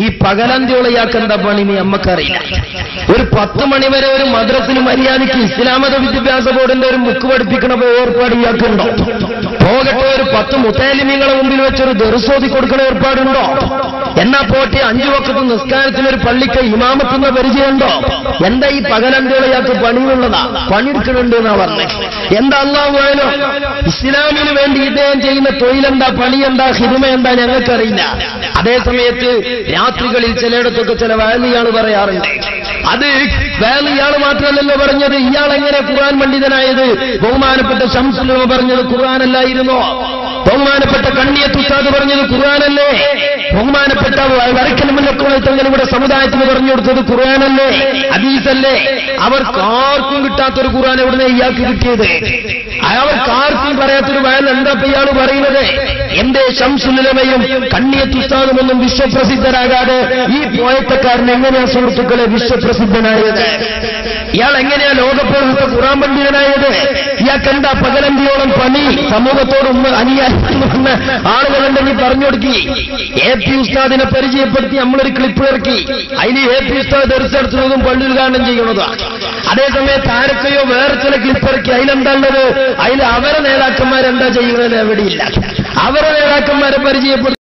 ഈ പകലന്തിയോളയാൾക്ക് എന്താ പണി നീ അമ്മക്കറിയില്ല. ഒരു 10 മണി വരെ ഒരു മദ്രസിൽ മര്യാദയ്ക്ക് ഇസ്ലാമത വിദ്യാഭ്യാസ ബോർഡിന്റെ ഒരു ബുക്ക് പഠിപ്പിക്കണ ഏർപ്പാട് ഇയാൾക്കുണ്ടോ? പോകട്ടെ ഒരു 10 മുത്തലിമീങ്ങളെ മുമ്പിൽ വെച്ചൊരു ദർസോതി കൊടുക്കണ ഏർപ്പാടുണ്ടോ? എന്നാ പോട്ടെ 5 വഖത്ത് നിസ്കാരത്തിന് ഒരു പള്ളിക്ക് ഇമാമത്തുന്ന പരിചയമുണ്ടോ? എന്താ ഈ പകലന്തിയോളയാൾക്ക് പണിയുള്ളതാ? പണിയെടുക്കുന്നുണ്ട് എന്നാ പറഞ്ഞേ. എന്താ അല്ലാഹു ആയാലും ഇസ്ലാമിന് വേണ്ടി ഇദ്ദേഹം ചെയ്യുന്ന തൊഴിലെന്താ, പണിയെന്താ, ഹിദ്മ എന്താ ഞങ്ങൾക്കറിയില്ല. അതേ സമയത്ത് രാത്രികളിൽ ചിലയിടത്തൊക്കെ ചില വയൽ ഇയാൾ പറയാറുണ്ട്. അത് വയൽ ഇയാൾ മാത്രമല്ലല്ലോ പറഞ്ഞത്. ഇയാൾ എങ്ങനെ ഖുർആൻ പണ്ഡിതനായത്? ബഹുമാനപ്പെട്ട ശംസുൽ ഉലമ പറഞ്ഞത് ഖുർആനല്ലായിരുന്നോ? ബഹുമാനപ്പെട്ട കണ്ണിയത്ത് ഉസ്താദ് പറഞ്ഞത് ഖുർആനല്ലേ? ബഹുമാനപ്പെട്ട വരക്കൽ മുല്ലക്കുളത്തങ്ങളുടെ സമുദായത്തിന് പറഞ്ഞു കൊടുത്തത് ഖുർആനല്ലേ, ഹദീസല്ലേ? അവർക്കാർക്കും കിട്ടാത്തൊരു ഖുർആൻ എവിടുന്ന് ഇയാൾക്ക് കിട്ടിയത്? അവർക്കാർക്കും പറയാത്തൊരു വയൽ എന്താ ഇയാൾ പറയുന്നത്? എന്റെ ശംസുൽ ഉലമയും കണ്ണിയത്ത് ഉസ്താദും ഒന്നും വിശ്വപ്രസിദ്ധരാകാതെ ഈ പോയത്തക്കാരൻ എങ്ങനെയാ സുഹൃത്തുക്കളെ വിശ്വപ്രസിദ്ധനായത്? ഇയാൾ എങ്ങനെയാ ലോകപ്രസിദ്ധ ഖുർആൻ പണ്ഡിതനായത്? ഇയാൾക്ക് എന്താ പകലന്തിയോളം പണി? സമൂഹത്തോട് അനുയായിക്കുന്ന ആളുകളുണ്ടെങ്കിൽ പറഞ്ഞു കൊടുക്കി. AP ഉസ്താദിനെ പരിചയപ്പെടുത്തി നമ്മളൊരു ക്ലിപ്പ് ഇറക്കി. അതിന് AP ഉസ്താദ് ദർശനത്തിനതും പള്ളി ഉദ്ഘാടനം ചെയ്യണതാണ്. അതേസമയത്ത് ആരൊക്കെയോ വേറെ ചില ക്ലിപ്പ് ഇറക്കി. അതിലെന്താ ഉള്ളത്? അതിൽ അവരെ നേതാക്കന്മാരെന്താ ചെയ്യുന്നത് എവിടെയില്ല. അവരെ നേതാക്കന്മാരെ പരിചയപ്പെടുത്തി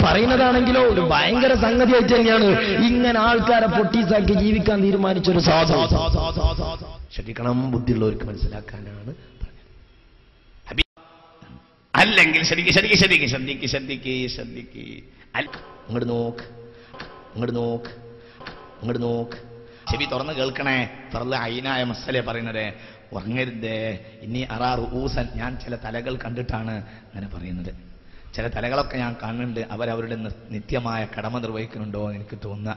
പറയുന്നതാണെങ്കിലോ ഒരു ഭയങ്കര സംഗതിയായിട്ട് തന്നെയാണ്. ഇങ്ങനെ ആൾക്കാരെ പൊട്ടീസാക്കി ജീവിക്കാൻ തീരുമാനിച്ചൊരു സാധു. ശ്രദ്ധിക്കണം, ബുദ്ധിയുള്ളവർക്ക് മനസ്സിലാക്കാനാണ്. അല്ലെങ്കിൽ അങ്ങോട്ട് നോക്ക്, അങ്ങോട്ട് നോക്ക്, അങ്ങോട്ട് നോക്ക്. ചെവി തുറന്ന് കേൾക്കണേ. തുറന്ന് അയിനായ മസലെ പറയുന്നത് ഉറങ്ങരുതേ. ഇനി അറാറു ഊസൻ, ഞാൻ ചില തലകൾ കണ്ടിട്ടാണ് അങ്ങനെ പറയുന്നത്. ചില തലകളൊക്കെ ഞാൻ കാണുന്നുണ്ട്, അവരവരുടെ നിത്യമായ കടമ നിർവഹിക്കുന്നുണ്ടോ എന്ന് എനിക്ക് തോന്നുക.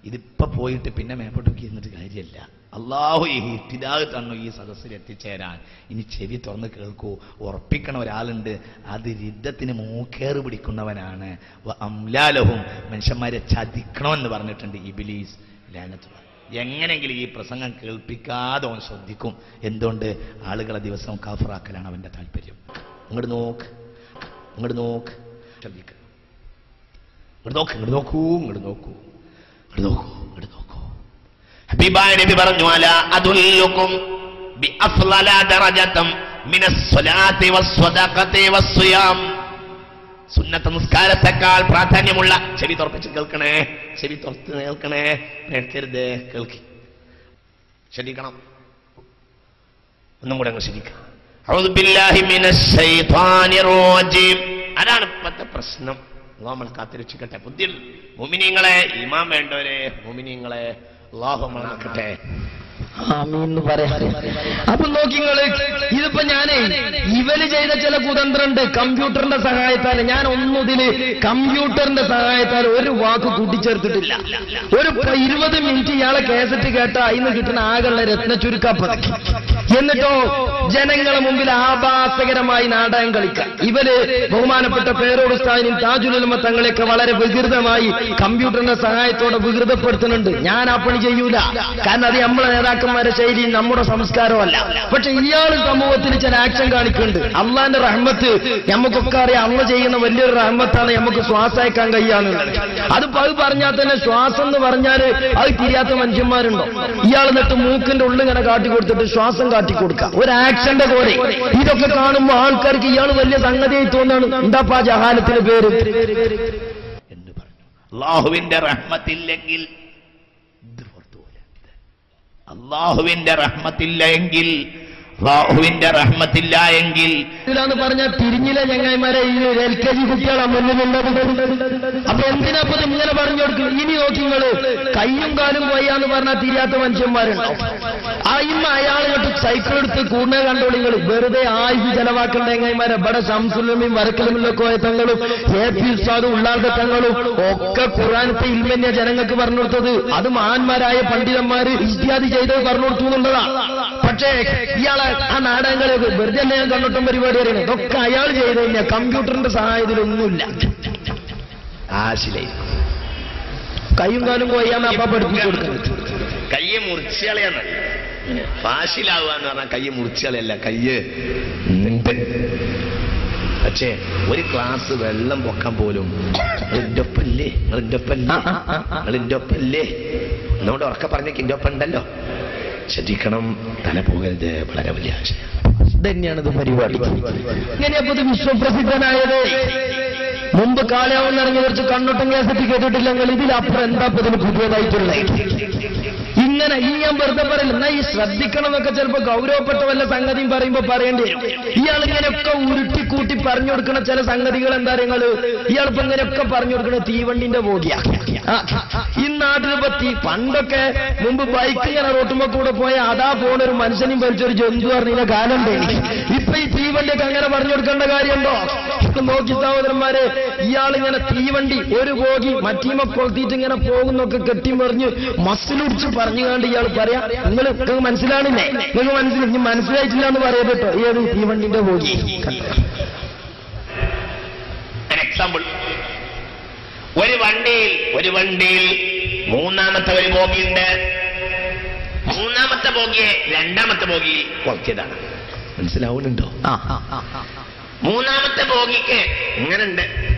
ഇതിപ്പോൾ പോയിട്ട് പിന്നെ മേപ്പോട്ടേക്ക് ഇരുന്നിട്ട് കാര്യമല്ല. അള്ളാഹു ഈ ഹിദായത്ത് തന്നു ഈ സദസ്സിൽ എത്തിച്ചേരാൻ. ഇനി ചെവി തുറന്ന് കേൾക്കൂ. ഉറപ്പിക്കണ ഒരാളുണ്ട്, അത് രിദ്ധത്തിന് മൂക്കേറ് പിടിക്കുന്നവനാണ്. അംലാലഹും, മനുഷ്യന്മാരെ ചതിക്കണമെന്ന് പറഞ്ഞിട്ടുണ്ട് ഇബ്ലീസ് ലഅനത്തുല്ലാഹ്. എങ്ങനെയെങ്കിലും ഈ പ്രസംഗം കേൾപ്പിക്കാതെ അവൻ ശ്രദ്ധിക്കും. എന്തുകൊണ്ട്? ആളുകളെ ദിവസവും കാഫറാക്കലാണ് അവന്റെ താല്പര്യം. ഇങ്ങോട്ട് നോക്ക്, ഇങ്ങോട്ട് നോക്ക്, ശ്രദ്ധിക്കുക. ഇങ്ങോട്ട് നോക്ക്, ഇങ്ങോട്ട് നോക്കൂ, ഇങ്ങോട്ട് നോക്കൂ, ഇങ്ങോട്ട് നോക്കൂ, ഇങ്ങോട്ട് നോക്കൂ. ഹബീബായ നബി പറഞ്ഞു, അലാ അദുല്ലുകും ബിഅഫ്ളല ദറജതം മിനസ്സലാത്തി വസ്സദഖതി വസ്സിയാം. സുന്നത്ത് നിസ്കാരത്തെക്കാൾ പ്രാധാന്യമുള്ള, ചെവി തുറപ്പിച്ച് കേൾക്കണേ, ചെവി തുറത്ത് കേൾക്കണേ, കേൾക്കരുതേ, കേൾക്കി ശ്രദ്ധിക്കണം. ഒന്നും കൂടെ അങ്ങ് ശ്രദ്ധിക്കാം. അഊദു ബില്ലാഹി മിനശ് ശൈത്വാനിർ റജീം. അതാണ് ഇപ്പോഴത്തെ പ്രശ്നം. അല്ലാഹു കാത്തിരക്ഷിക്കട്ടെ. ബുദ്ധിയിൽ മുഅ്മിനീങ്ങളെ, ഈമാൻ വേണ്ടവരെ, മുഅ്മിനീങ്ങളെ അല്ലാഹു നമ്മളാക്കട്ടെ. ആമീൻ പറയാം. അപ്പൊ നോക്കിങ്ങള്, ഇതിപ്പോ ഞാനേ ഇവര് ചെയ്ത ചില കുതന്ത്രണ്ട് കമ്പ്യൂട്ടറിന്റെ സഹായത്താൽ. ഞാൻ ഒന്നുതില് കമ്പ്യൂട്ടറിന്റെ സഹായത്താൽ ഒരു വാക്ക് കൂട്ടിച്ചേർത്തിട്ടില്ല. ഒരു 20 മിനിറ്റ് ഇയാളെ കേസറ്റ് കേട്ട അതിന് കിട്ടുന്ന ആകെയുള്ള രത്ന ചുരുക്കാപ്പതക്കി. എന്നിട്ടോ ജനങ്ങളെ മുമ്പിൽ ആഭാസകരമായി നാടകം കളിക്കാം. ഇവര് ബഹുമാനപ്പെട്ട പേരോട് സ്ഥാനും താജുൽ ഉലമ തങ്ങളെയൊക്കെ വളരെ വികൃതമായി കമ്പ്യൂട്ടറിന്റെ സഹായത്തോടെ വികൃതപ്പെടുത്തുന്നുണ്ട്. ഞാൻ ആ പണി ചെയ്യൂല. കാരണം അത് നമ്മളെ നേതാക്കന്മാരെ ശൈലി, നമ്മുടെ സംസ്കാരമല്ല. പക്ഷെ ഇയാൾ സമൂഹത്തിൽ ചില ആക്ഷൻ കാണിക്കുന്നുണ്ട്. അള്ളാന്റെ റഹ്മത്ത് നമുക്കൊക്കെ അറിയാം. അള്ള ചെയ്യുന്ന വലിയൊരു റഹ്മത്താണ് നമുക്ക് ശ്വാസം അയക്കാൻ കഴിയാന്നുള്ളത്. അതിപ്പോ അത് പറഞ്ഞാൽ തന്നെ ശ്വാസം എന്ന് പറഞ്ഞാല് അത് തിരിയാത്ത മനുഷ്യന്മാരുണ്ടോ? ഇയാൾ എന്നിട്ട് മൂക്കിന്റെ ഉള്ളിൽ ഇങ്ങനെ കാട്ടിക്കൊടുത്തിട്ട് ശ്വാസം കാട്ടിക്കൊടുക്കാം, ഒരു ആക്ഷന്റെ പോലെ. ഇതൊക്കെ കാണുമ്പോ ആൾക്കാർക്ക് ഇയാൾ വലിയ സംഗതിയായി തോന്നാണ്. എന്താപ്പാ ജഹാലത്തിന് പേര് എന്ന് പറഞ്ഞു. അല്ലാഹുവിന്റെ റഹ്മത്തില്ലെങ്കിൽ, അള്ളാഹുവിന്റെ റഹ്മത്തില്ല എങ്കിൽ, അള്ളാഹുവിന്റെ റഹ്മത്തില്ല എങ്കിൽ ഇതിലാന്ന് പറഞ്ഞാൽ തിരിഞ്ഞില്ല ചങ്ങായിമാരെ. ഈ LKG കുട്ടികളാ മുന്നിലുള്ളത്. അപ്പൊ എന്തിനാപ്പത് ഇങ്ങനെ പറഞ്ഞു കൊടുക്കും? ഇനി നോക്കിങ്ങള്, കയ്യും കാലും പോയാന്ന് പറഞ്ഞാൽ തിരിയാത്ത മനുഷ്യന്മാരുണ്ടാവും. അയാൾ കേട്ട് സൈക്കിൾ എടുത്ത് കൂടെ കണ്ടോളിങ്ങൾ. വെറുതെ ആയുധ ചെലവാക്കേണ്ട ചങ്ങായിമാരെ. ഇവിടെ ശംസുലുമയും വരക്കലുമില്ലൊക്കെ തങ്ങളും AP ഉസ്താദും ഉള്ളാർത്തെ തങ്ങളും ഒക്കെ ഖുർആനത്തെ ഇൽമന്യ ജനങ്ങൾക്ക് പറഞ്ഞു കൊടുത്തത്. അത് മഹാന്മാരായ പണ്ഡിതന്മാര് ഇജ്തിഹാദ് ചെയ്തത് പറഞ്ഞു കൊടുത്തു എന്നുള്ളതാണ്. പക്ഷേ ഇയാളെ ആ നാടകങ്ങളെ വെറുതെ തന്നെ ഞാൻ കണ്ടിട്ടും പരിപാടി അറിയണം. ഇതൊക്കെ അയാൾ ചെയ്ത് കഴിഞ്ഞാൽ കമ്പ്യൂട്ടറിന്റെ സഹായത്തിലൊന്നുമില്ല. ആശിലായിരിക്കും. കയ്യും കാലും പോയാന്ന് അപ്പ പഠിപ്പിച്ചു കൊടുക്കുന്നത്. കയ്യെ മുറിച്ചുകളയാണ്. ഫാഷിലാവുക എന്ന് പറഞ്ഞാൽ കയ്യെ മുറിച്ചുകളയല്ല, കയ്യ്. പക്ഷേ ഒരു ഗ്ലാസ് വെള്ളം പൊക്കാൻ പോലും നിങ്ങളിന്റെ ഒപ്പല്ലേ, നിങ്ങളിന്റെ ഒപ്പല്ലേ, നിങ്ങളിന്റെ ഒപ്പല്ലേ എന്നോട് ഉറക്കെ പറഞ്ഞേക്ക് ഇന്റെ ഒപ്പം ഉണ്ടല്ലോ. ശ്രദ്ധിക്കണം, തല പോകരുത്. വളരെ വലിയ ആശയം തന്നെയാണിത് പരിപാടി. ഇങ്ങനെയപ്പോ ഇത് വിശ്വപ്രസിദ്ധനായത്. മുമ്പ് കാലയാവുന്ന ഇറങ്ങി കുറച്ച് കണ്ണോട്ടം കേസറ്റ് കേട്ടിട്ടില്ലെങ്കിൽ ഇതിലപ്പുറം എന്താ ഇതിന് പുതിയതായിട്ടുള്ള ഇങ്ങനെ. ഈ ഞാൻ വെറുതെ പറയില്ല. എന്നാ ഈ ശ്രദ്ധിക്കണം എന്നൊക്കെ ചിലപ്പോ ഗൗരവപ്പെട്ട വല്ല സംഗതിയും പറയുമ്പോ പറയേണ്ടി വരും. ഇയാൾ ഇങ്ങനെയൊക്കെ ഉരുട്ടിക്കൂട്ടി പറഞ്ഞു കൊടുക്കുന്ന ചില സംഗതികൾ എന്താ നിങ്ങള്, ഇയാളിപ്പോ ഇങ്ങനെയൊക്കെ പറഞ്ഞു കൊടുക്കണ തീവണ്ടിന്റെ ബോഗിയാ. ഈ നാട്ടിലിപ്പോ പണ്ടൊക്കെ മുമ്പ് ബൈക്ക് ഇങ്ങനെ റോട്ടുമ്പോ കൂടെ പോയ അതാ പോണ ഒരു മനുഷ്യനെയും വലിച്ചൊരു ജന്തു പറഞ്ഞ കാലം ഉണ്ടെങ്കിൽ ഇപ്പൊ ഈ തീവണ്ടിയൊക്കെ അങ്ങനെ പറഞ്ഞു കൊടുക്കേണ്ട കാര്യമുണ്ടോ? നോക്കി സഹോദരന്മാരെ, ഇയാളിങ്ങനെ തീവണ്ടി ഒരു ബോഗി മറ്റീമ കൊളുത്തിയിട്ട് ഇങ്ങനെ പോകുന്നൊക്കെ കെട്ടിമറിഞ്ഞ് മസിലുടിച്ച് പറഞ്ഞുകൊണ്ട് ഇയാൾ പറയാ, നിങ്ങൾക്ക് മനസ്സിലാണില്ലേ, നിങ്ങൾക്ക് മനസ്സിലായിട്ടില്ല എന്ന് പറയരുത് കേട്ടോ. ഏത് തീവണ്ടിന്റെ ബോഗി. എക്സാമ്പിൾ, ഒരു വണ്ടിയിൽ മൂന്നാമത്തെ ഒരു ബോഗിയുണ്ട്. മൂന്നാമത്തെ ബോഗിയെ രണ്ടാമത്തെ ബോഗിയിൽ കുറച്ചതാണ്. മനസ്സിലാവുന്നുണ്ടോ? മൂന്നാമത്തെ ബോഗിക്ക് ഇങ്ങനുണ്ട്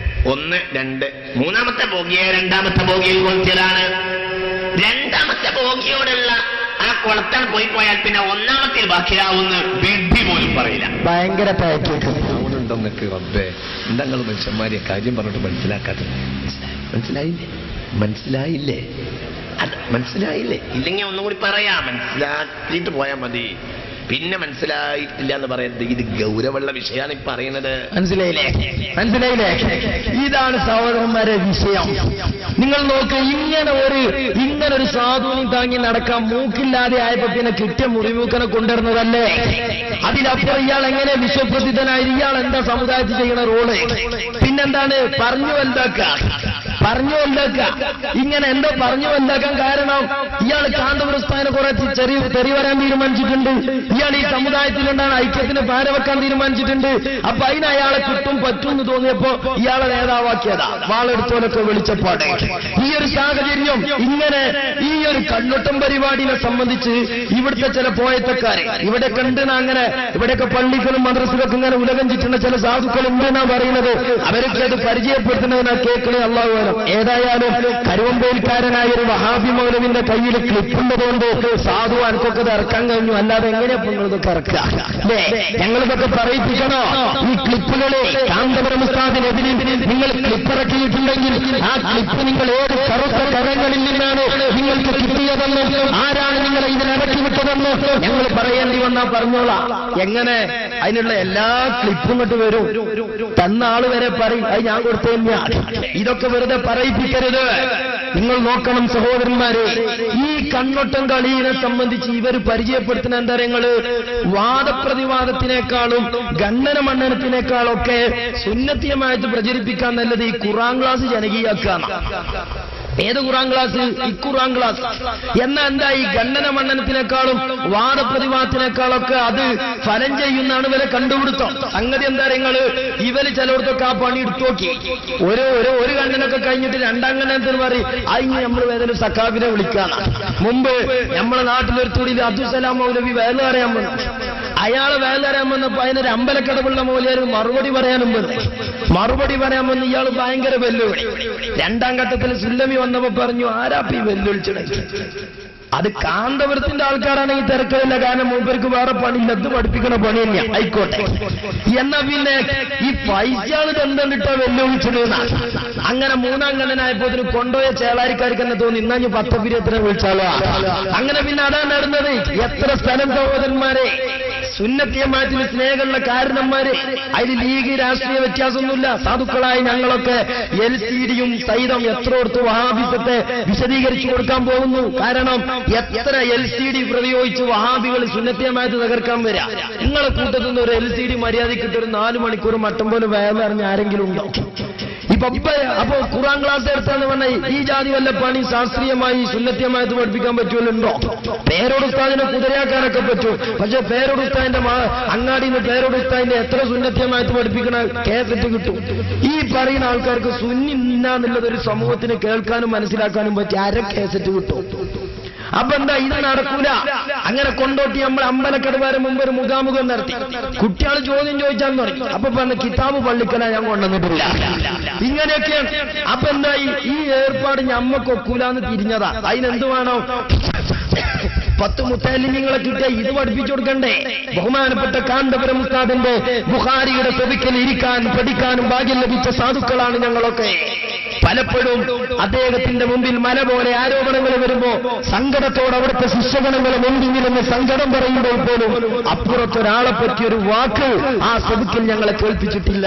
1, 2. മൂന്നാമത്തെ ബോഗിയെ രണ്ടാമത്തെ ബോഗിയിൽ കൊളുത്തിയതാണ്. രണ്ടാമത്തെ ബോഗിയോടുള്ള ആ കൊളത്താൻ പോയാൽ പിന്നെ ഒന്നാമത്തിൽ ബാക്കിയാവുന്ന വിഡ്ഢി പോലും പറയില്ല. ഭയങ്കര പാക്കുണ്ടോ നിങ്ങൾക്ക്? റബ്ബേ, എന്താ നിങ്ങൾ മനുഷ്യന്മാരെ കാര്യം പറഞ്ഞിട്ട് മനസ്സിലാക്കാത്തത്? മനസ്സിലായില്ലേ? അത് മനസ്സിലായില്ലേ? ഇല്ലെങ്കിൽ ഒന്നുകൂടി പറയാം, മനസ്സിലാക്കിയിട്ട് പോയാൽ മതി. പിന്നെ മനസ്സിലായിട്ടില്ല എന്ന് പറയുന്നത് ഇത് ഗൗരവമുള്ള വിഷയമാണ് ഈ പറയുന്നത്. മനസ്സിലായില്ലേ? ഇതാണ് സഹോദരന്മാരെ വിഷയം. നിങ്ങൾ നോക്ക്, ഇങ്ങനൊരു സാധുവിനെ താങ്ങി നടക്കാൻ മൂക്കില്ലാതെ ആയപ്പോ പിന്നെ കിട്ടിയ മുറിമൂക്കനെ കൊണ്ടുവരുന്നതല്ലേ? അതിലപ്പുറം ഇയാൾ എങ്ങനെ വിശ്വപ്രസിദ്ധനായത്? ഇയാൾ എന്താ സമുദായത്തിൽ ചെയ്യുന്ന റോള്? പിന്നെന്താണ്? പറഞ്ഞു വലുതാക്കുക. ഇങ്ങനെ എന്തോ പറഞ്ഞു വലുതാക്കാൻ കാരണം ഇയാൾ കാന്തപുരസ്ഥാനെ കുറെ തെറി വരാൻ തീരുമാനിച്ചിട്ടുണ്ട്. ഇയാൾ ഈ സമുദായത്തിലുണ്ടാണ് ഐക്യത്തിന് പാരവെക്കാൻ തീരുമാനിച്ചിട്ടുണ്ട്. അപ്പൊ അതിന് അയാളെ കിട്ടും പറ്റും എന്ന് തോന്നിയപ്പോ ഇയാളെ നേതാവാക്കിയതാ, വാളെടുത്തോലൊക്കെ വിളിച്ചപ്പാട്. ഈ ഒരു സാഹചര്യം ഇങ്ങനെ ഈ ഒരു കണ്ണൊട്ടം പരിപാടിയെ സംബന്ധിച്ച് ഇവിടുത്തെ ചില പോയത്തക്കാരെ ഇവിടെ കണ്ടെന്ന് അങ്ങനെ ഇവിടെയൊക്കെ പള്ളികളും മദ്രസകളൊക്കെ ഇങ്ങനെ ഉലകം ചുറ്റുന്ന ചില സാധുക്കൾ ഉണ്ടെന്നാ പറയുന്നത്. അവരൊക്കെ അത് പരിചയപ്പെടുത്തുന്നതിനാ കേൾക്കണേ അള്ളാഹു. ഏതായാലും കരുവമ്പേൽക്കാരനായ ഒരു വഹാബി മൗലവിന്റെ കയ്യിൽ ക്ലിപ്പുള്ളതുകൊണ്ട് സാധു അനക്കൊക്കെ ഇത് ഇറക്കാൻ കഴിഞ്ഞു. അല്ലാതെ എങ്ങനെയാ നിങ്ങളിതൊക്കെ ഇറക്കുക? അല്ലേ? ഞങ്ങളിതൊക്കെ പറയിപ്പിക്കണോ? ഈ ക്ലിപ്പുകളെ കാന്തപുരം ഉസ്താദിനെതിരെ നിങ്ങൾ ക്ലിപ്പിറക്കിയിട്ടുണ്ടെങ്കിൽ ആ ക്ലിപ്പ് നിങ്ങൾ ഏത് കറുത്ത കരങ്ങളിൽ നിന്നാണ് നിങ്ങൾക്ക് കിട്ടിയതെന്ന്, ആരാണ് നിങ്ങളെ ഇതിനിറക്കി വിട്ടതെന്ന് ഞങ്ങൾ പറയേണ്ടി വന്നാ പറഞ്ഞോളാം. എങ്ങനെ? അതിനുള്ള എല്ലാ ക്ലിപ്പും ഇങ്ങോട്ട് വരും. തന്ന ആള് വരെ പറയും അത് ഞാൻ കൊടുത്തതന്നെയാ. ഇതൊക്കെ വെറുതെ പറയിപ്പിക്കരുത്. നിങ്ങൾ നോക്കണം സഹോദരന്മാരെ, ഈ കണ്ണൊട്ടം കളിയെ സംബന്ധിച്ച് ഇവർ പരിചയപ്പെടുത്തുന്ന എന്താ? നിങ്ങള് വാദപ്രതിവാദത്തിനേക്കാളും ഖണ്ഡന മണ്ഡനത്തിനേക്കാളൊക്കെ സുന്നത്തിയമായിട്ട് പ്രചരിപ്പിക്കാൻ നല്ലത് ഈ ഖുർആൻ ക്ലാസ് ജനകീയാക്കാണ്. ഏത് ഖുർആൻ ക്ലാസ്? ഈ ഖുർആൻ ക്ലാസ്. എന്നാ എന്താ ഈ ഖണ്ഡന മണ്ഡനത്തിനേക്കാളും വാദപ്രതിവാദത്തിനേക്കാളൊക്കെ അത് ഫലം ചെയ്യുന്നതാണ് ഇവരെ കണ്ടുപിടുത്തം. സംഗതി എന്താ? നിങ്ങള് ഇവര് ചിലയിടത്തൊക്കെ ആ പണി എടുത്തു നോക്കി. ഒരു ഖണ്ഡനൊക്കെ കഴിഞ്ഞിട്ട് രണ്ടാം ഖണ്ഡനത്തിന് പറയും അതിന് നമ്മൾ വേദന സഖാബിനെ വിളിക്കാണ്. മുമ്പ് നമ്മളെ നാട്ടിലൊരുത്തൂടി അബ്ദുസലാം മൗലവി വേല അറിയാൻ വന്നു. അയാള് വേല അറിയാൻ വന്നപ്പോ അതിനൊരു അമ്പലക്കടവുള്ള മൗലിയാർ മറുപടി പറയാൻ വന്ന് ഇയാൾ ഭയങ്കര വെല്ലുവിളി. രണ്ടാം ഘട്ടത്തിൽ സുല്ലമി വന്നപ്പോ പറഞ്ഞു ആരാപ്പി വെല്ലുവിളിച്ചത്? അത് കാന്തപുരത്തിന്റെ ആൾക്കാരാണെങ്കിൽ തിരക്കില്ല, കാരണം മൂപ്പർക്ക് വേറെ പണിയില്ല, അത് പഠിപ്പിക്കണ പണി തന്നെയാ, ആയിക്കോട്ടെ. എന്നാ പിന്നെ ഈ പൈസയാണ് എന്തെന്നിട്ടാ വെല്ലുവിളിച്ചത്? അങ്ങനെ മൂന്നാം ഖണ്ഡനായപ്പോ കൊണ്ടുപോയ ചേളാരിക്കാർക്ക് തന്നെ തോന്നി ഇന്നാ ഞാൻ 10 പിരിയത്തിനെ വിളിച്ചാലോ. അങ്ങനെ പിന്നെ അതാണ് നടന്നത്. എത്ര സ്ഥലം സഹോദരന്മാരെ, സുന്നത്തിയമാറ്റിന് സ്നേഹമുള്ള കാരണന്മാര്, അതിൽ ലീഗ് രാഷ്ട്രീയ വ്യത്യാസമൊന്നുമില്ല. സാധുക്കളായി ഞങ്ങളൊക്കെ LCDയും സഹിതം എത്രയോടത്ത് വഹാബിസത്തെ വിശദീകരിച്ചു കൊടുക്കാൻ പോകുന്നു. കാരണം എത്ര LCD പ്രയോഗിച്ച് വഹാബികൾ സുന്നത്തിയമായിട്ട് തകർക്കാൻ വരാ. നിങ്ങളെ കൂട്ടത്തിൽ നിന്ന് ഒരു LCD മര്യാദക്കിട്ട് ഒരു 4 മണിക്കൂർ മട്ടം പോലെ വേഗം അറിഞ്ഞ ആരെങ്കിലും ഉണ്ടോ? അപ്പോ ഖുർആൻ ക്ലാസ് എടുത്താന്ന് പറഞ്ഞാൽ ഈ ജാതി വല്ല പണി ശാസ്ത്രീയമായി സുന്നത്തിയമായിട്ട് പഠിപ്പിക്കാൻ പറ്റുമല്ലോ. പേരോട് ഉസ്താദിനെ കുതിരയാക്കാനൊക്കെ പറ്റും. പക്ഷെ പേരോട് ഉസ്താദിന്റെ അങ്ങാടിയിൽ നിന്ന് പേരോട് ഉസ്താദിന്റെ എത്ര സുന്നത്തിയമായിട്ട് പഠിപ്പിക്കണ കേസറ്റ് കിട്ടും. ഈ പറയുന്ന ആൾക്കാർക്ക് സുന്നി ഇന്നാന്നുള്ളത് ഒരു സമൂഹത്തിന് കേൾക്കാനും മനസ്സിലാക്കാനും പറ്റി അര കേസറ്റ് കിട്ടും. അപ്പൊ എന്താ? ഇത് നടക്കൂല. അങ്ങനെ കൊണ്ടോട്ടി നമ്മൾ അമ്പലക്കടവാരം മുമ്പ് ഒരു മുഖാമുഖം നടത്തി. കുട്ടികൾ ചോദ്യം ചോദിച്ചാൽ തുടങ്ങി. അപ്പൊ പറഞ്ഞ കിതാബ് പള്ളിക്കല ഞാൻ കൊണ്ടുവന്നിട്ടില്ല. ഇങ്ങനെയൊക്കെയാണ്. അപ്പൊ എന്താ? ഈ ഏർപ്പാട് ഞമ്മക്കൊക്കൂലാന്ന് തിരിഞ്ഞതാ. അതിനെന്ത് വേണം? 10 മുത്തലിങ്ങളെ കിട്ടിയ ഇത് പഠിപ്പിച്ചു കൊടുക്കണ്ടേ? ബഹുമാനപ്പെട്ട കാന്തപുരം ഉസ്താദിന്റെ ബുഖാരിയുടെ സെവിക്കൽ ഇരിക്കാൻ പഠിക്കാനും ഭാഗ്യം ലഭിച്ച സാധുക്കളാണ് ഞങ്ങളൊക്കെ. പലപ്പോഴും അദ്ദേഹത്തിന്റെ മുമ്പിൽ മല പോലെ ആരോപണങ്ങൾ വരുമ്പോ സങ്കടത്തോടെ അവിടുത്തെ ശിഷ്യഗണങ്ങളെ മുമ്പിൽ നിന്ന് സങ്കടം പറയുമ്പോൾ പോലും അപ്പുറത്തൊരാളെ പറ്റിയൊരു വാക്ക് ആ സെവിക്കൽ ഞങ്ങളെ കേൾപ്പിച്ചിട്ടില്ല.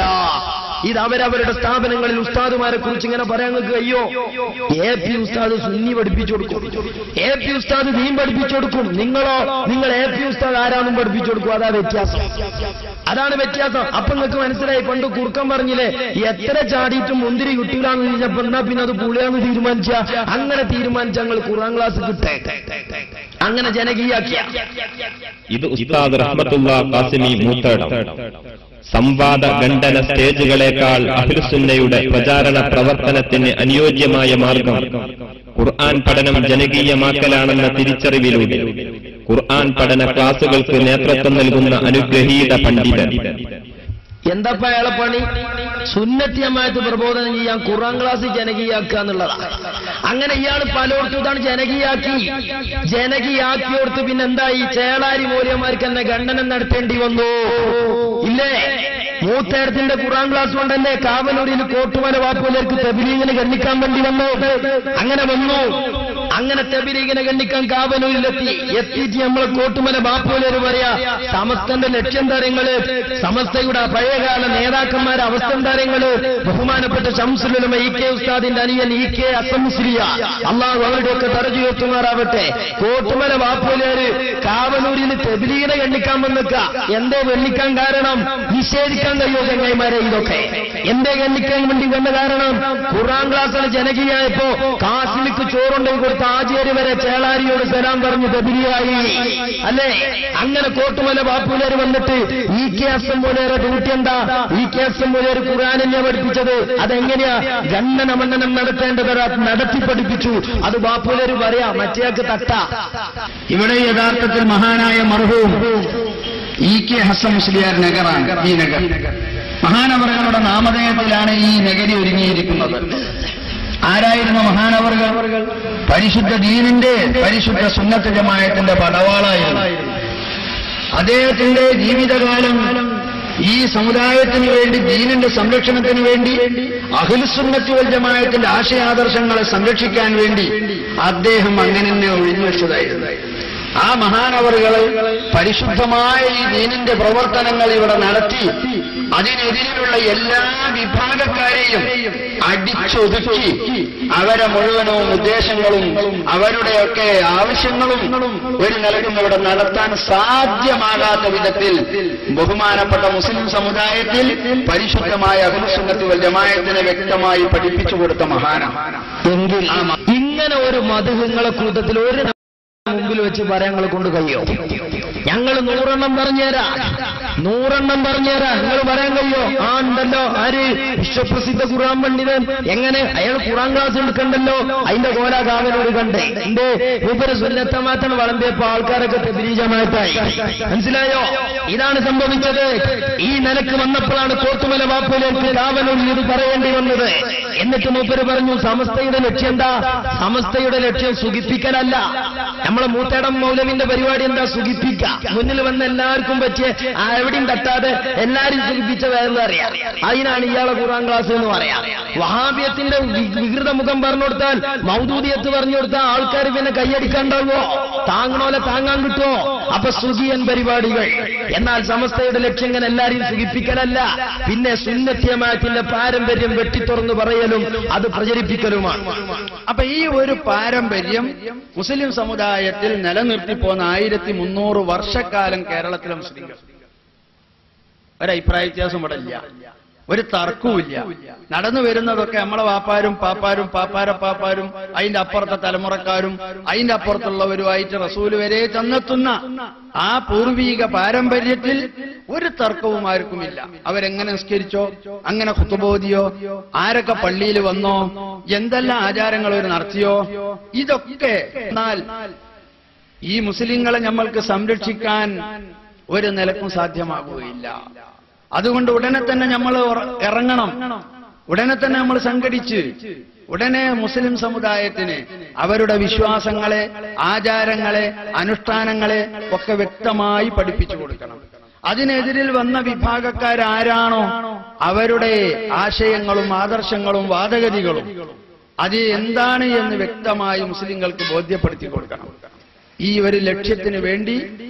ഇത് അവരവരുടെ സ്ഥാപനങ്ങളിൽ ഉസ്താദുമാരെ കുറിച്ച് ഇങ്ങനെ പറയാൻ കഴിയോ? AP ഉസ്താദ് സുന്നി പഠിപ്പിച്ചു കൊടുക്കും, AP ഉസ്താദ് ദീൻ പഠിപ്പിച്ചു കൊടുക്കും. നിങ്ങൾ AP ഉസ്താദ് ആരാന്നും പഠിപ്പിച്ചു കൊടുക്കും. അതാണ് വ്യത്യാസം. അപ്പൊ നിങ്ങൾക്ക് മനസ്സിലായി. പണ്ട് കുറുക്കം പറഞ്ഞില്ലേ, എത്ര ചാടിയിട്ടും മുന്തിരി കിട്ടൂലാന്ന് ചോദിച്ചപ്പോ എന്നാ പിന്നെ അത് പുളിയാന്ന് തീരുമാനിച്ച. അങ്ങനെ തീരുമാനിച്ച ഞങ്ങൾ ഖുർആൻ ക്ലാസ് കിട്ടേ, അങ്ങനെ ജനകീയാക്കിയ. ഇത് ഉസ്താദ് റഹ്മത്തുള്ളാഹി ഖാസിമി മൂത്തേടം. സംവാദ ഖണ്ഡന സ്റ്റേജുകളേക്കാൾ അഹ്ലുസുന്നയുടെ പ്രചാരണ പ്രവർത്തനത്തിന് അനുയോജ്യമായ മാർഗം ഖുർആൻ പഠനം ജനകീയമാക്കലാണെന്ന തിരിച്ചറിവിലൂടെ ഖുർആൻ പഠന ക്ലാസുകൾക്ക് നേതൃത്വം നൽകുന്ന അനുഗ്രഹീത പണ്ഡിതൻ. എന്താ അയാളെ പണി? സുന്നത്തിയമായിട്ട് പ്രബോധനം ചെയ്യാൻ ഖുർആൻ ക്ലാസ് ജനകീയാക്കുക എന്നുള്ളതാണ്. അങ്ങനെ ഇയാൾ പലയിടത്തും ഇതാണ് ജനകീയാക്കിയോടത്ത് പിന്നെന്തായി? ചേളാരി മൂല്യന്മാർക്ക് തന്നെ ഖണ്ഡനം നടത്തേണ്ടി വന്നു ഇല്ലേ? മൂത്തേടത്തിന്റെ ഖുർആൻ ക്ലാസ് കൊണ്ടല്ലേ കാവലൂരിൽ കോട്ടുമല വാപ്പുലർക്ക് തബ്ലീഗിന് ഖണ്ഡിക്കാൻ വേണ്ടി വന്നു. അങ്ങനെ വന്നു. അങ്ങനെ തബ്ലീഗിനെ ഗണ്ണിക്കാൻ എത്തിയിട്ട് നമ്മളെ കോട്ടുമല ബാപ്പുലര് പറയാ സമസ്തന്റെ ലക്ഷ്യം താരങ്ങള്, സമസ്തയുടെ പഴയകാല നേതാക്കന്മാരെ അവസ്ഥ താരങ്ങള്, ബഹുമാനപ്പെട്ട ശംസുൽ ഉലമ ഇ കെ ഉസ്താദിന്റെ അനിയൻ ഇ കെ അസം മുസ്ലിയ, അള്ളാഹു അവരുടെയൊക്കെ ദർജ ഉയർത്തുമാറാവട്ടെ. കോട്ടുമല ബാപ്പുലര് കാവനൂരിൽ തബ്ലീഗിനെ ഗണ്ണിക്കാൻ വന്നിക്ക. എന്തേ ഗണ്ണിക്കാൻ കാരണം? നിഷേധിക്കാൻ കഴിയോ ചങ്ങായിമാരെ? ഇതൊക്കെ എന്തേ ഗണ്ണിക്കാൻ വേണ്ടി വന്ന കാരണം? ഖുർആൻ ക്ലാസ്സിൽ ജനകീയായപ്പോ കാസിലിക്ക് ചോറുണ്ടെങ്കിൽ കൊടുത്ത ആചാര്യ വരെ ചേളാരിയോട് സലാം പറഞ്ഞു തബ്ലീഗായി അല്ലേ? അങ്ങനെ കോട്ടുമല ബാപ്പുലർ വന്നിട്ട് ഇ കെ അസംബോലേറെ ഡ്യൂട്ടി എന്താ? ഇ കെ അസംബോലേർ ഖുർആനെന്നെ പഠിപ്പിച്ചത്. അതെങ്ങനെയാ? ഗണ്ണന മണ്ണനം നടത്തേണ്ടത് നടത്തി പഠിപ്പിച്ചു. അത് ബാപ്പുലർ പറയാ, മറ്റേക്ക് തട്ട. ഇവിടെ യഥാർത്ഥത്തിൽ മഹാനായ മർഹൂം ഇ കെ ഹസൻ മുസ്ലിയാർ നഗറാണ്. ഈ നഗർ മഹാനവറുകളുടെ നാമധേയത്തിലാണ് ഈ നഗരി ഒരുങ്ങിയിരിക്കുന്നത്. ആരായിരുന്നു മഹാനവറുകൾ? പരിശുദ്ധ ദീനിന്റെ, പരിശുദ്ധ സുന്നത്ത് ജമാഅത്തിന്റെ പടവാളായിരുന്നു. അദ്ദേഹത്തിന്റെ ജീവിതകാലം ഈ സമുദായത്തിന് വേണ്ടി, ദീനിന്റെ സംരക്ഷണത്തിന് വേണ്ടി, അഹ്ലുസുന്നത്ത് വൽ ജമാഅത്തിന്റെ ആശയാദർശങ്ങളെ സംരക്ഷിക്കാൻ വേണ്ടി അദ്ദേഹം അങ്ങനെ തന്നെ ഒഴിഞ്ഞുവെച്ചതായിരുന്നു. ആ മഹാനവറുകൾ പരിശുദ്ധമായ ഈ ദീനിന്റെ പ്രവർത്തനങ്ങൾ ഇവിടെ നടത്തി അതിനെതിരെയുള്ള എല്ലാ വിഭാഗക്കാരെയും അടിച്ചൊതുക്കി അവരെ മുഴുവനും ഉദ്ദേശങ്ങളും അവരുടെയൊക്കെ ആവശ്യങ്ങളും ഒരു നിലക്കും ഇവിടെ നടത്താൻ സാധ്യമാകാത്ത വിധത്തിൽ ബഹുമാനപ്പെട്ട മുസ്ലിം സമുദായത്തിൽ പരിശുദ്ധമായ അഹ്ലുസുന്നത്ത് വൽ ജമാഅത്തിനെ വ്യക്തമായി പഠിപ്പിച്ചു കൊടുത്ത മഹാനാണ്. എങ്കിൽ ഇങ്ങനെ ഒരു മധുഹങ്ങളെ കൂട്ടത്തിൽ ഒരു മുമ്പിൽ വെച്ച് പറയാൻ കൊണ്ട് കഴിയോ? ഞങ്ങൾ 100 എണ്ണം പറഞ്ഞുതരാം, 100 എണ്ണം പറഞ്ഞുതരാം. നിങ്ങൾ പറയാൻ കഴിയോ? ആ ഉണ്ടല്ലോ, ആര്? വിശ്വപ്രസിദ്ധ ഖുർആൻ പണ്ഡിതൻ. എങ്ങനെ? അയാൾ ഖുർആൻ ക്ലാസ് എടുക്കണ്ടല്ലോ, അതിന്റെ കോലാകാവനോട് കണ്ടേ. എന്റെ മൂപ്പര് സുന്നത്തമാറ്റാണ് വളമ്പിയപ്പോ ആൾക്കാരൊക്കെ തബ്ലീഗമായിട്ടായി. മനസ്സിലായോ? ഇതാണ് സംഭവിച്ചത്. ഈ നിലക്ക് വന്നപ്പോഴാണ് കോട്ടുമല ബാപ്പുലേക്ക് കാവനൂരിൽ ഇത് പറയേണ്ടി വന്നത്. എന്നിട്ട് മൂപ്പര് പറഞ്ഞു, സമസ്തയുടെ ലക്ഷ്യം എന്താ? സമസ്തയുടെ ലക്ഷ്യം സുഖിപ്പിക്കലല്ല. നമ്മളെ മൂത്തേടം മൗലവിന്റെ പരിപാടി എന്താ? സുഖിപ്പിക്ക. മുന്നിൽ വന്ന് എല്ലാവർക്കും പറ്റിയ എവിടെയും തട്ടാതെ എല്ലാരും സുഖിപ്പിച്ച വേദന അറിയാം. അതിനാണ് ഇയാളെ ഖുർആൻ ക്ലാസ് എന്ന് പറയാം. വഹാബിയത്തിന്റെ വികൃത മുഖം പറഞ്ഞു കൊടുത്താൽ, മൗദൂദിയത്ത് പറഞ്ഞു കൊടുത്താൽ ആൾക്കാർ പിന്നെ കൈയടിക്കാണ്ടാവോ? താങ്ങണോലെ താങ്ങാൻ കിട്ടുമോ? അപ്പൊ സുഖിയൻ പരിപാടികൾ. എന്നാൽ സമസ്തയുടെ ലക്ഷ്യം ഇങ്ങനെ എല്ലാരെയും സുഖിപ്പിക്കലല്ല, പിന്നെ സുന്നത്ത് ജമാഅത്തിന്റെ പാരമ്പര്യം വെട്ടിത്തുറന്ന് പറയലും അത് പ്രചരിപ്പിക്കലുമാണ്. അപ്പൊ ഈ ഒരു പാരമ്പര്യം മുസ്ലിം സമുദായത്തിൽ നിലനിർത്തിപ്പോന്ന 1300 വർഷക്കാലം കേരളത്തിലെ മുസ്ലിങ്ങൾ ഒരഭിപ്രായ വ്യത്യാസം ഇവിടെ ഇല്ല, ഒരു തർക്കവുമില്ല. നടന്നു വരുന്നതൊക്കെ നമ്മളെ വാപ്പാരും പാപ്പാരും പാപ്പാരും അതിന്റെ അപ്പുറത്തെ തലമുറക്കാരും അതിന്റെ അപ്പുറത്തുള്ളവരുമായിട്ട് റസൂൽ വരെ ചെന്നെത്തുന്ന ആ പൂർവീക പാരമ്പര്യത്തിൽ ഒരു തർക്കവും ആർക്കുമില്ല. അവരെങ്ങനെ നിസ്കരിച്ചോ, അങ്ങനെ ഖുതുബോദിയോ, ആരൊക്കെ പള്ളിയിൽ വന്നോ, എന്തെല്ലാം ആചാരങ്ങൾ അവർ നടത്തിയോ, ഇതൊക്കെ. എന്നാൽ ഈ മുസ്ലിങ്ങളെ നമ്മൾക്ക് സംരക്ഷിക്കാൻ ഒരു നിലക്കും സാധ്യമാകുകയില്ല. അതുകൊണ്ട് ഉടനെ തന്നെ നമ്മൾ ഇറങ്ങണം, ഉടനെ തന്നെ നമ്മൾ സംഘടിച്ച് ഉടനെ മുസ്ലിം സമുദായത്തിന് അവരുടെ വിശ്വാസങ്ങളെ, ആചാരങ്ങളെ, അനുഷ്ഠാനങ്ങളെ ഒക്കെ വ്യക്തമായി പഠിപ്പിച്ചു കൊടുക്കണം. അതിനെതിരിൽ വന്ന വിഭാഗക്കാരാരാണോ അവരുടെ ആശയങ്ങളും ആദർശങ്ങളും വാദഗതികളും അത് എന്താണ് എന്ന് വ്യക്തമായി മുസ്ലിങ്ങൾക്ക് ബോധ്യപ്പെടുത്തി കൊടുക്കണം. ഈ ഒരു ലക്ഷ്യത്തിന് വേണ്ടി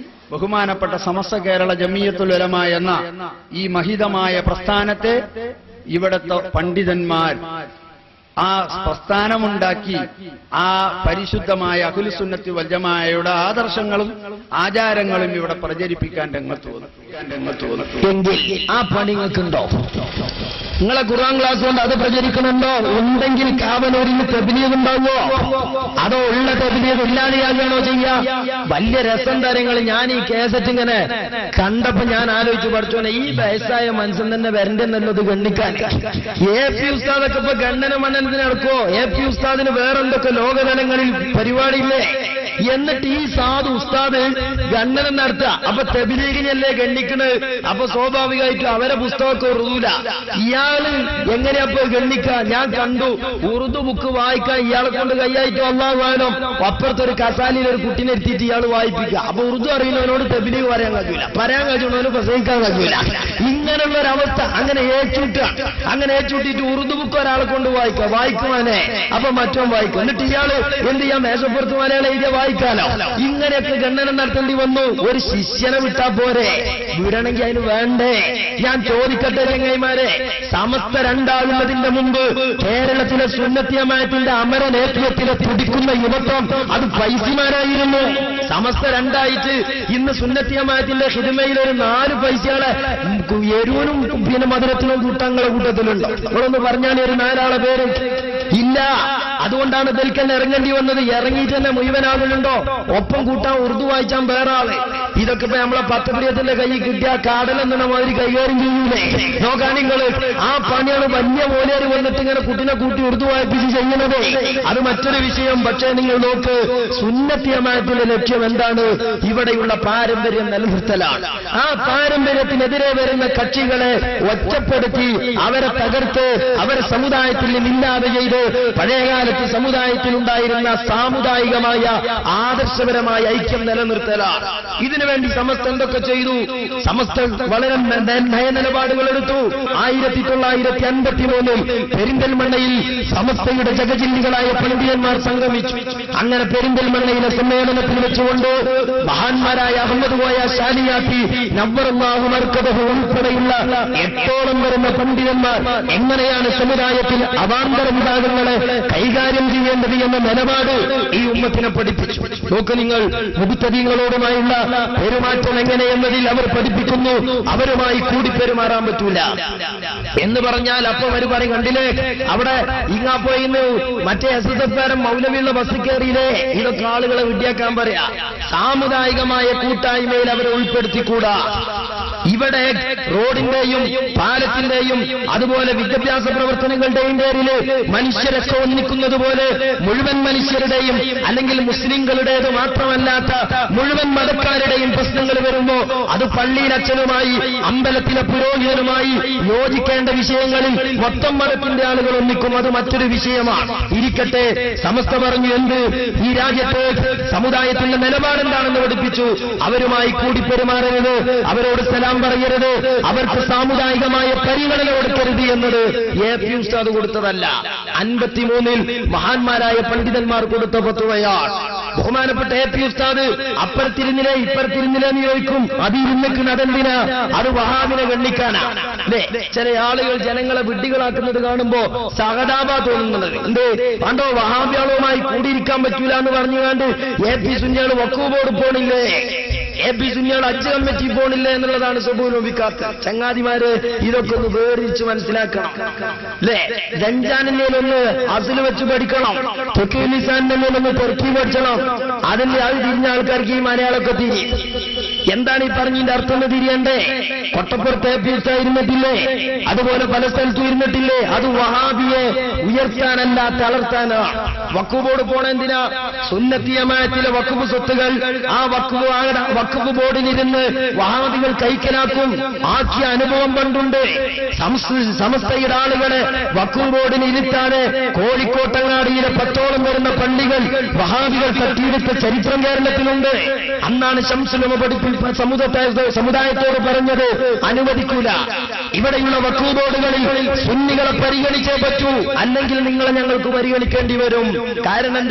ബഹുമാനപ്പെട്ട സമസ്ത കേരള ജമിയത്തുൽ ഉലമ എന്ന ഈ മഹിതമായ പ്രസ്ഥാനത്തെ ഇവിടത്തെ പണ്ഡിതന്മാർ ആ പ്രസ്ഥാനമുണ്ടാക്കി ആ പരിശുദ്ധമായ അഹ്ലുസുന്നത്തി വൽ ജമാഅയുടെ ആദർശങ്ങളും ആചാരങ്ങളും ഇവിടെ പ്രചരിപ്പിക്കാൻ രംഗത്ത് വന്നു. എങ്കിൽ ആ പണി നിങ്ങൾക്കുണ്ടോ? നിങ്ങളെ ഖുർആൻ ക്ലാസ് കൊണ്ട് അത് പ്രചരിക്കണുണ്ടോ? ഉണ്ടെങ്കിൽ കാവനൂരിൽ തബ്ലീഗ് ഉണ്ടാവോ? അതോ ഉള്ള തബ്ലീഗ് ഇല്ലാതെയാകണോ ചെയ്യാ? വലിയ രസം തരങ്ങൾ. ഞാൻ ഈ കേസറ്റ് ഇങ്ങനെ കണ്ടപ്പോ ഞാൻ ആലോചിച്ചു, പഠിച്ചോനെ ഈ വയസ്സായ മനുഷ്യൻ തന്നെ വരണ്ടെന്നുള്ളത് ഗണ്ണിക്കാൻ. എ പി ഉസ്താദൊക്കെ ഇപ്പൊ ഗണ്ണന മണ്ണനത്തിന് നടക്കുവോ? എ പി ഉസ്താദിന് വേറെന്തൊക്കെ ലോകതലങ്ങളിൽ പരിപാടിയില്ലേ? എന്നിട്ട് ഈ സാധു ഉസ്താദ് ഗണ്ണനം നടത്തുക. അപ്പൊ തബ്ലീഗിനല്ലേ ഗണ്ണിക്കണ്? അപ്പൊ സ്വാഭാവികമായിട്ടും അവരെ പുസ്തകമൊക്കെ ഉറുദൂല. ഇയാള് എങ്ങനെയപ്പോ ഗണ്ണിക്ക? ഞാൻ കണ്ടു ഉറുദു ബുക്ക് വായിക്കാൻ ഇയാളെ കൊണ്ട് കൈയായിട്ടോ അള്ളാഹു ആലം അപ്പുറത്തൊരു കസാലിയിൽ ഒരു കുട്ടിനെ എത്തിയിട്ട് ഇയാൾ വായിപ്പിക്കുക. അപ്പൊ ഉറുദു അറിയുന്നവനോട് തെബിലീഗ് പറയാൻ കഴിയില്ല, പറയാൻ കഴിയുന്നവന് പ്രസംഗിക്കാൻ കഴിയില്ല. ഇങ്ങനെയുള്ള ഒരവസ്ഥ. അങ്ങനെ ഏച്ചൂട്ടിട്ട് ഉറുദു ബുക്ക് ഒരാളെ കൊണ്ട് വായിക്കുവാനേ അപ്പൊ മറ്റോ വായിക്കും. എന്നിട്ട് ഇയാള് എന്ത് ചെയ്യാൻ മേശപ്പുറത്ത് മലയാളം എഴുതിയ വായിക്കാലോ. ഇങ്ങനെയൊക്കെ ഖണ്ഡനം നടത്തേണ്ടി വന്നു. ഒരു ശിഷ്യനെ വിട്ടാ പോരെ? വിടണമെങ്കിൽ അതിന് വേണ്ടേ? ഞാൻ ചോദിക്കട്ടെ ചങ്ങായിമാരെ, സമസ്ത രണ്ടാകുന്നതിന്റെ മുമ്പ് കേരളത്തിലെ സുന്നത്തി ജമാഅത്തിന്റെ അമരനേതൃത്വത്തിലെ തുടിക്കുന്ന യുവത്വം അത് പൈസമാരായിരുന്നു. സമസ്ത രണ്ടായിട്ട് ഇന്ന് സുന്നത്തി ജമാഅത്തിന്റെ ഹിദ്മയിൽ ഒരു 4 പൈസകളെ എരുവനും പിന്നെ മധുരത്തിനും കൂട്ടങ്ങളെ കൂട്ടത്തിലുണ്ട്. നിങ്ങളൊന്ന് പറഞ്ഞാൽ ഒരു 4 ആളെ പേര് ഇല്ല. അതുകൊണ്ടാണ് ബൽക്കന്നെ ഇറങ്ങേണ്ടി വന്നത്. ഇറങ്ങിയിട്ട് തന്നെ മുഴുവനാകുന്നുണ്ടോ? ഒപ്പം കൂട്ടാൻ ഉറുദു വായിച്ചാൻ വേറെ ആള്. ഇതൊക്കെ ഇപ്പൊ നമ്മളെ പത്തപ്രിയത്തിന്റെ കൈ കിട്ടിയ കാടലെന്ന മാതിരി കൈകാര്യം ചെയ്യൂലേ? നോക്കാൻ നിങ്ങള് ആ പണിയാണ് വലിയ മോലേര് വന്നിട്ട് ഇങ്ങനെ കുട്ടിനെ കൂട്ടി ഉറുദു വായിപ്പിച്ച് ചെയ്യുന്നത്. അത് മറ്റൊരു വിഷയം. പക്ഷേ നിങ്ങൾ നോക്ക്, സുന്നത്തി ജമാഅത്തിന്റെ ലക്ഷ്യം എന്താണ്? ഇവിടെയുള്ള പാരമ്പര്യം നിലനിർത്തലാണ്. ആ പാരമ്പര്യത്തിനെതിരെ വരുന്ന കക്ഷികളെ ഒറ്റപ്പെടുത്തി അവരെ തകർത്ത് അവരെ സമുദായത്തിൽ നിന്നില്ലാതെ ചെയ്ത് പഴയകാലത്ത് സമുദായത്തിലുണ്ടായിരുന്ന സാമുദായികമായ ആദർശപരമായ ഐക്യം നിലനിർത്തലാണ്. ഇതിനുവേണ്ടി സമസ്ത എന്തൊക്കെ ചെയ്തു? സമസ്ത വളരെ നയനിലപാടുകൾ എടുത്തു. 1953 പെരിന്തൽമണ്ണയിൽ സമസ്തയുടെ ജഗജില്ലികളായ പണ്ഡിതന്മാർ സംഗമിച്ചു. അങ്ങനെ പെരിന്തൽമണ്ണയിലെ സമ്മേളനത്തിൽ വെച്ചുകൊണ്ട് മഹാന്മാരായ അഹമ്മദ് കോയ ശാലിയാത്തി നവ്വറല്ലാഹു മർക്കദഹു ഉൾപ്പെടെയുള്ള 8ഓളം വരുന്ന പണ്ഡിതന്മാർ എങ്ങനെയാണ് സമുദായത്തിൽ അവാന്തര വിഭാഗങ്ങളെ കൈകാര്യം ചെയ്യേണ്ടത് എന്ന നിലപാട് ഈ ഉമ്മത്തിനെ പഠിപ്പിച്ചു. നോക്ക് നിങ്ങൾ, മുബത്തദീങ്ങളോടുമായുള്ള പെരുമാറ്റം എങ്ങനെയെന്നതിൽ അവർ പഠിപ്പിക്കുന്നു. അവരുമായി കൂടി പെരുമാറാൻ പറ്റൂല എന്ന് പറഞ്ഞാൽ അപ്പം അവർ പറയും, കണ്ടില്ലേ അവിടെ ഇങ്ങാ പോയിന്ന് മറ്റേ SSF മൗലവിയുള്ള ബസ് കയറിയില്ലേ? ഇതൊക്കെ ആളുകളെ വിദ്യാക്കാൻ പറയാ. സാമുദായികമായ കൂട്ടായ്മയിൽ അവരെ ഉൾപ്പെടുത്തിക്കൂടാ. ഇവിടെ റോഡിന്റെയും പാലത്തിന്റെയും അതുപോലെ വിദ്യാഭ്യാസ പ്രവർത്തനങ്ങളുടെയും പേരില് മനുഷ്യരൊക്കെ ഒന്നിക്കുന്നത് പോലെ മുഴുവൻ മനുഷ്യരുടെയും അല്ലെങ്കിൽ മുസ്ലിങ്ങളുടേത് മാത്രമല്ലാത്ത മുഴുവൻ മതക്കാരുടെയും പ്രശ്നങ്ങൾ വരുമ്പോ അത് പള്ളിയിലച്ഛനുമായി അമ്പലത്തിലെ പുരോഹിതനുമായി യോജിക്കേണ്ട വിഷയങ്ങളിൽ മൊത്തം മതത്തിന്റെ ആളുകൾ ഒന്നിക്കും. അത് മറ്റൊരു വിഷയമാണ്. ഇരിക്കട്ടെ, സമസ്ത പറഞ്ഞു എന്ത്? ഈ രാജ്യത്തെ സമുദായത്തിന്റെ നിലപാടെന്താണെന്ന് പഠിപ്പിച്ചു. അവരുമായി കൂടി പെരുമാറരുത്, അവരോട് സലാം പറയരുത്, അവർക്ക് സാമുദായികമായ പരിഗണന കൊടുക്കരുത് എന്നത് AP ഉസ്താദ് കൊടുത്തതല്ല. 53 മഹാന്മാരായ പണ്ഡിതന്മാർ കൊടുത്ത ഫത്വയാണ്. ബഹുമാനപ്പെട്ട AP ഉസ്താദ് അപ്പുറത്തിരുന്നില്ലേ ഇപ്പുറത്തിരുന്നില്ലേ എന്ന് ചോദിക്കും. അതിരുന്നിക്കുന്ന അതെന്തിനാ? അത് വഹാബിനെ ഗണ്ണിക്കാനാ. അല്ലേ? ചില ആളുകൾ ജനങ്ങളെ വിഡ്ഢികളാക്കുന്നത് കാണുമ്പോ സഹതാപ തോന്നുന്നത് എന്ത്? പണ്ടോ വഹാബികളുമായി കൂടിയിരിക്കാൻ പറ്റൂല എന്ന് പറഞ്ഞുകൊണ്ട് AP സുന്നികൾ വഖഫ് ബോർഡ് പോണില്ലേ? AP സുന്നികൾ ഹജ്ജ് കമ്മിറ്റി പോണില്ല എന്നുള്ളതാണ് സ്വബൂലോപിക്കാത്ത ചങ്ങാതിമാര്. ഇതൊക്കെ ഒന്ന് വേറിച്ച് മനസ്സിലാക്കണം. അല്ലേ? രഞ്ജാനിലൊന്ന് അസിൽ വെച്ച് പഠിക്കണം, ലിസാനിലൊന്ന് തെർക്കി പഠിക്കണം. അതിന്റെ അത് തിരിഞ്ഞ ആൾക്കാർക്ക് ഈ മലയാളമൊക്കെ തിരി. എന്താണ് ഈ പറഞ്ഞതിന്റെ അർത്ഥം എന്ന് തിരിയണ്ടേ? കൊട്ടപ്പുറത്ത് AP ഉസ്താദ് ഇരുന്നിട്ടില്ലേ? അതുപോലെ പല സ്ഥലത്തും ഇരുന്നിട്ടില്ലേ? അത് വഹാബിയെ ഉയർത്താനല്ല തളർത്താനാണ്. വഖഫ് ബോർഡ് പോണ എന്തിനാ? സുന്നത്തി ജമാഅത്തിലെ വഖഫ് സ്വത്തുകൾ ആ വഖഫ് ബോർഡിലിരുന്ന് വഹാബികൾ കൈക്കലാക്കും. ആക്കിയ അനുഭവം കണ്ടുണ്ട്. സമസ്തയുടെ ആളുകളെ വഖഫ് ബോർഡിന് ഇരുത്താതെ കോഴിക്കോട്ടങ്ങാടിയിലെ 10ഓളം വരുന്ന പള്ളികൾ വഹാബികൾ തട്ടിയെടുത്ത ചരിത്രം കേരളത്തിലുണ്ട്. അന്നാണ് ശംസുലമ സമുദായത്തോട് പറഞ്ഞത് അനുവദിക്കൂല. ഇവിടെയുള്ള വഖഫ് ബോർഡുകളിൽ സുന്നികളെ പരിഗണിച്ചേ പറ്റൂ, അല്ലെങ്കിൽ നിങ്ങളെ ഞങ്ങൾക്ക് പരിഗണിക്കേണ്ടി വരും. കാരണം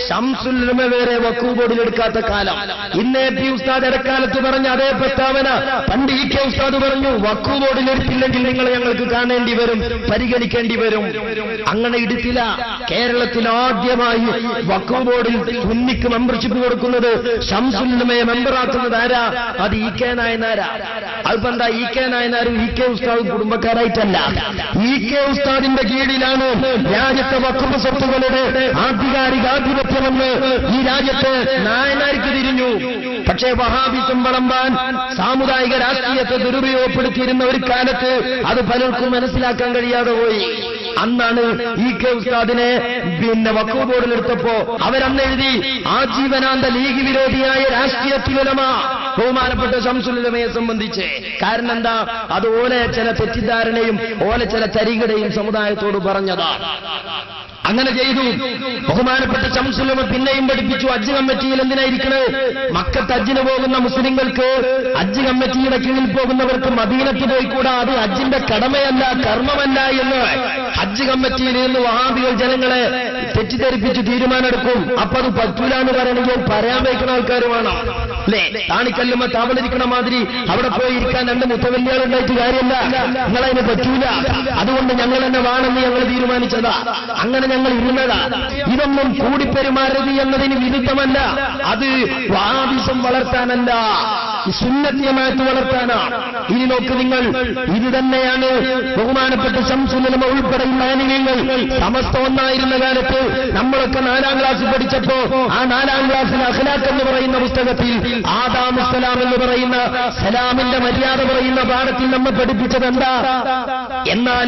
ശംസുലമ വേറെ വഖഫ് ബോർഡിൽ എടുക്കാത്ത കാലം. ഇന്ന് AP ഉസ്താദ് ഇടക്കാലത്ത് പറഞ്ഞ അതേ പ്രസ്താവന പണ്ട് EK ഉസ്താദ് പറഞ്ഞു. വഖഫ് ബോർഡിൽ എടുത്തില്ലെങ്കിൽ നിങ്ങളെ ഞങ്ങൾക്ക് കാണേണ്ടി വരും, പരിഗണിക്കേണ്ടി വരും. അങ്ങനെ എടുത്തില്ല. കേരളത്തിൽ ആദ്യമായി വഖഫ് ബോർഡിൽ സുന്നിക്ക് മെമ്പർഷിപ്പ് കൊടുക്കുന്നത് ശംസുലമയെ മെമ്പറാക്കുന്നത് ആരാ? അത് EK നായനാരാ. അതിപ്പോ എന്താ? EK നായനാരും EK ഉസ്താദും കുടുംബക്കാരായിട്ടല്ല. EK ഉസ്താദിന്റെ കീഴിലാണ് രാജ്യത്തെ വഖഫ് സ്വത്തുകളുടെ ആധികാരികാധിപത്യമെന്ന് ഈ രാജ്യത്ത് നായനാർക്ക് തിരിഞ്ഞു. പക്ഷേ വഹാബിസം വളമ്പാൻ സാമുദായിക രാഷ്ട്രീയത്തെ ദുരുപയോഗപ്പെടുത്തിയിരുന്ന ഒരു കാലത്ത് അത് പലർക്കും മനസ്സിലാക്കാൻ കഴിയാതെ പോയി. അന്നാണ് ഈ കെ ഉസ്താദിനെ വഖഫ് ബോർഡിലെടുത്തപ്പോ അവരന്ന് എഴുതി ആജീവനാന്ത ലീഗ് വിരോധിയായ രാഷ്ട്രീയത്തിലുലമ ബഹുമാനപ്പെട്ട ശംസുൽ ഉലമയെ സംബന്ധിച്ച്. കാരണം എന്താ? അത് ഓലെ ചില തെറ്റിദ്ധാരണയും ഓലെ ചില ചരികടയും സമുദായത്തോട് പറഞ്ഞതാണ്. അങ്ങനെ ചെയ്തു. ബഹുമാനപ്പെട്ട ശംസുൽ ഉലമ പിന്നെയും പഠിപ്പിച്ചു, ഹജ്ജ് കമ്മിറ്റിയിൽ എന്തിനായിരിക്കണത്? മക്കത്ത് ഹജ്ജിന് പോകുന്ന മുസ്ലിങ്ങൾക്ക്, ഹജ്ജ് കമ്മിറ്റിയുടെ കീഴിൽ പോകുന്നവർക്ക് മദീനത്ത് പോയിക്കൂടാ, അത് ഹജ്ജിന്റെ കടമയല്ല, കർമ്മമല്ല എന്ന് ഹജ്ജ് കമ്മിറ്റിയിൽ നിന്ന് വഹാബികൾ ജനങ്ങളെ തെറ്റിദ്ധരിപ്പിച്ച് തീരുമാനമെടുക്കും. അപ്പൊ അത് പറ്റൂല എന്ന് പറയണമെങ്കിൽ പറയാൻ വയ്ക്കുന്ന ആൾക്കാർ വേണം അല്ലേ? താണിക്കല്ലുമ്മ താവളിരിക്കണ മാതിരി അവിടെ പോയി ഇരിക്കാൻ രണ്ട് മുത്തവല്യാളുണ്ടായിട്ട് കാര്യമല്ല. നിങ്ങളതിന് പറ്റൂല, അതുകൊണ്ട് ഞങ്ങൾ തന്നെ വേണമെന്ന് ഞങ്ങൾ തീരുമാനിച്ചതാ, അങ്ങനെ ഞങ്ങൾ ഇരുന്നതാ. ഇതൊന്നും കൂടിപ്പെരുമാറരുത് എന്നതിന് വിരുദ്ധമല്ല, അത് വഹാബിസം വളർത്താനല്ല, സുന്നത്തിയമായിട്ട് വളർത്താനാണ്. ഇനി നോക്ക് നിങ്ങൾ, ഇത് തന്നെയാണ് ബഹുമാനപ്പെട്ട ശംസുൽ ഉലമ ഉൾപ്പെടെയുള്ള ആനിമീങ്ങൾ സമസ്ത ഒന്നായിരുന്ന കാലത്ത് നമ്മളൊക്കെ 4ാം ക്ലാസ് പഠിച്ചപ്പോ ആ 4ാം ക്ലാസ്സിൽ അഖ്ലാഖ് എന്ന് പറയുന്ന പുസ്തകത്തിൽ ആദാമുസ്സലാം എന്ന് പറയുന്ന സലാമിന്റെ മര്യാദ പറയുന്ന പാഠത്തിൽ നമ്മൾ പഠിപ്പിച്ചത് എന്താ? എന്നാൽ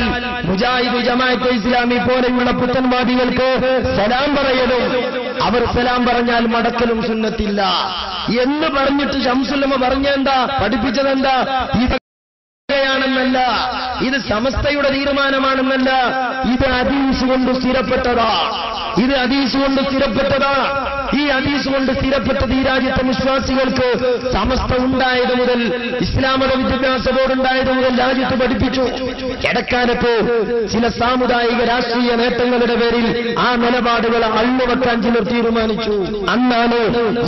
മുജാഹിദ് ജമാഅത്തെ ഇസ്ലാമി പോലെയുള്ള പുത്തൻവാദികൾക്ക് സലാം പറയലും അവർ സലാം പറഞ്ഞാൽ മടക്കലും സുന്നത്തില്ല എന്ന് പറഞ്ഞിട്ട് ശംസുൽ ഉലമ പറഞ്ഞെന്താ? പഠിപ്പിച്ചതെന്താ? ാണെന്നല്ല, ഇത് സമസ്തയുടെ തീരുമാനമാണെന്നല്ല, ഇത് ഹദീസ് കൊണ്ട് സ്ഥിരപ്പെട്ടതാ. ഇത് ഹദീസ് കൊണ്ട് സ്ഥിരപ്പെട്ടതാ. ഈ ഹദീസ് കൊണ്ട് സ്ഥിരപ്പെട്ടത് ഈ രാജ്യത്തെ വിശ്വാസികൾക്ക് സമസ്ത ഉണ്ടായത് മുതൽ, ഇസ്ലാം മത വിദ്യാഭ്യാസ ബോർഡ് ഉണ്ടായത് മുതൽ രാജ്യത്ത് പഠിപ്പിച്ചു. ഇടക്കാലത്ത് ചില സാമുദായിക രാഷ്ട്രീയ നേട്ടങ്ങളുടെ പേരിൽ ആ നിലപാടുകൾ അള്ളുവെക്കാൻ ചിലർ തീരുമാനിച്ചു. അന്നാണ്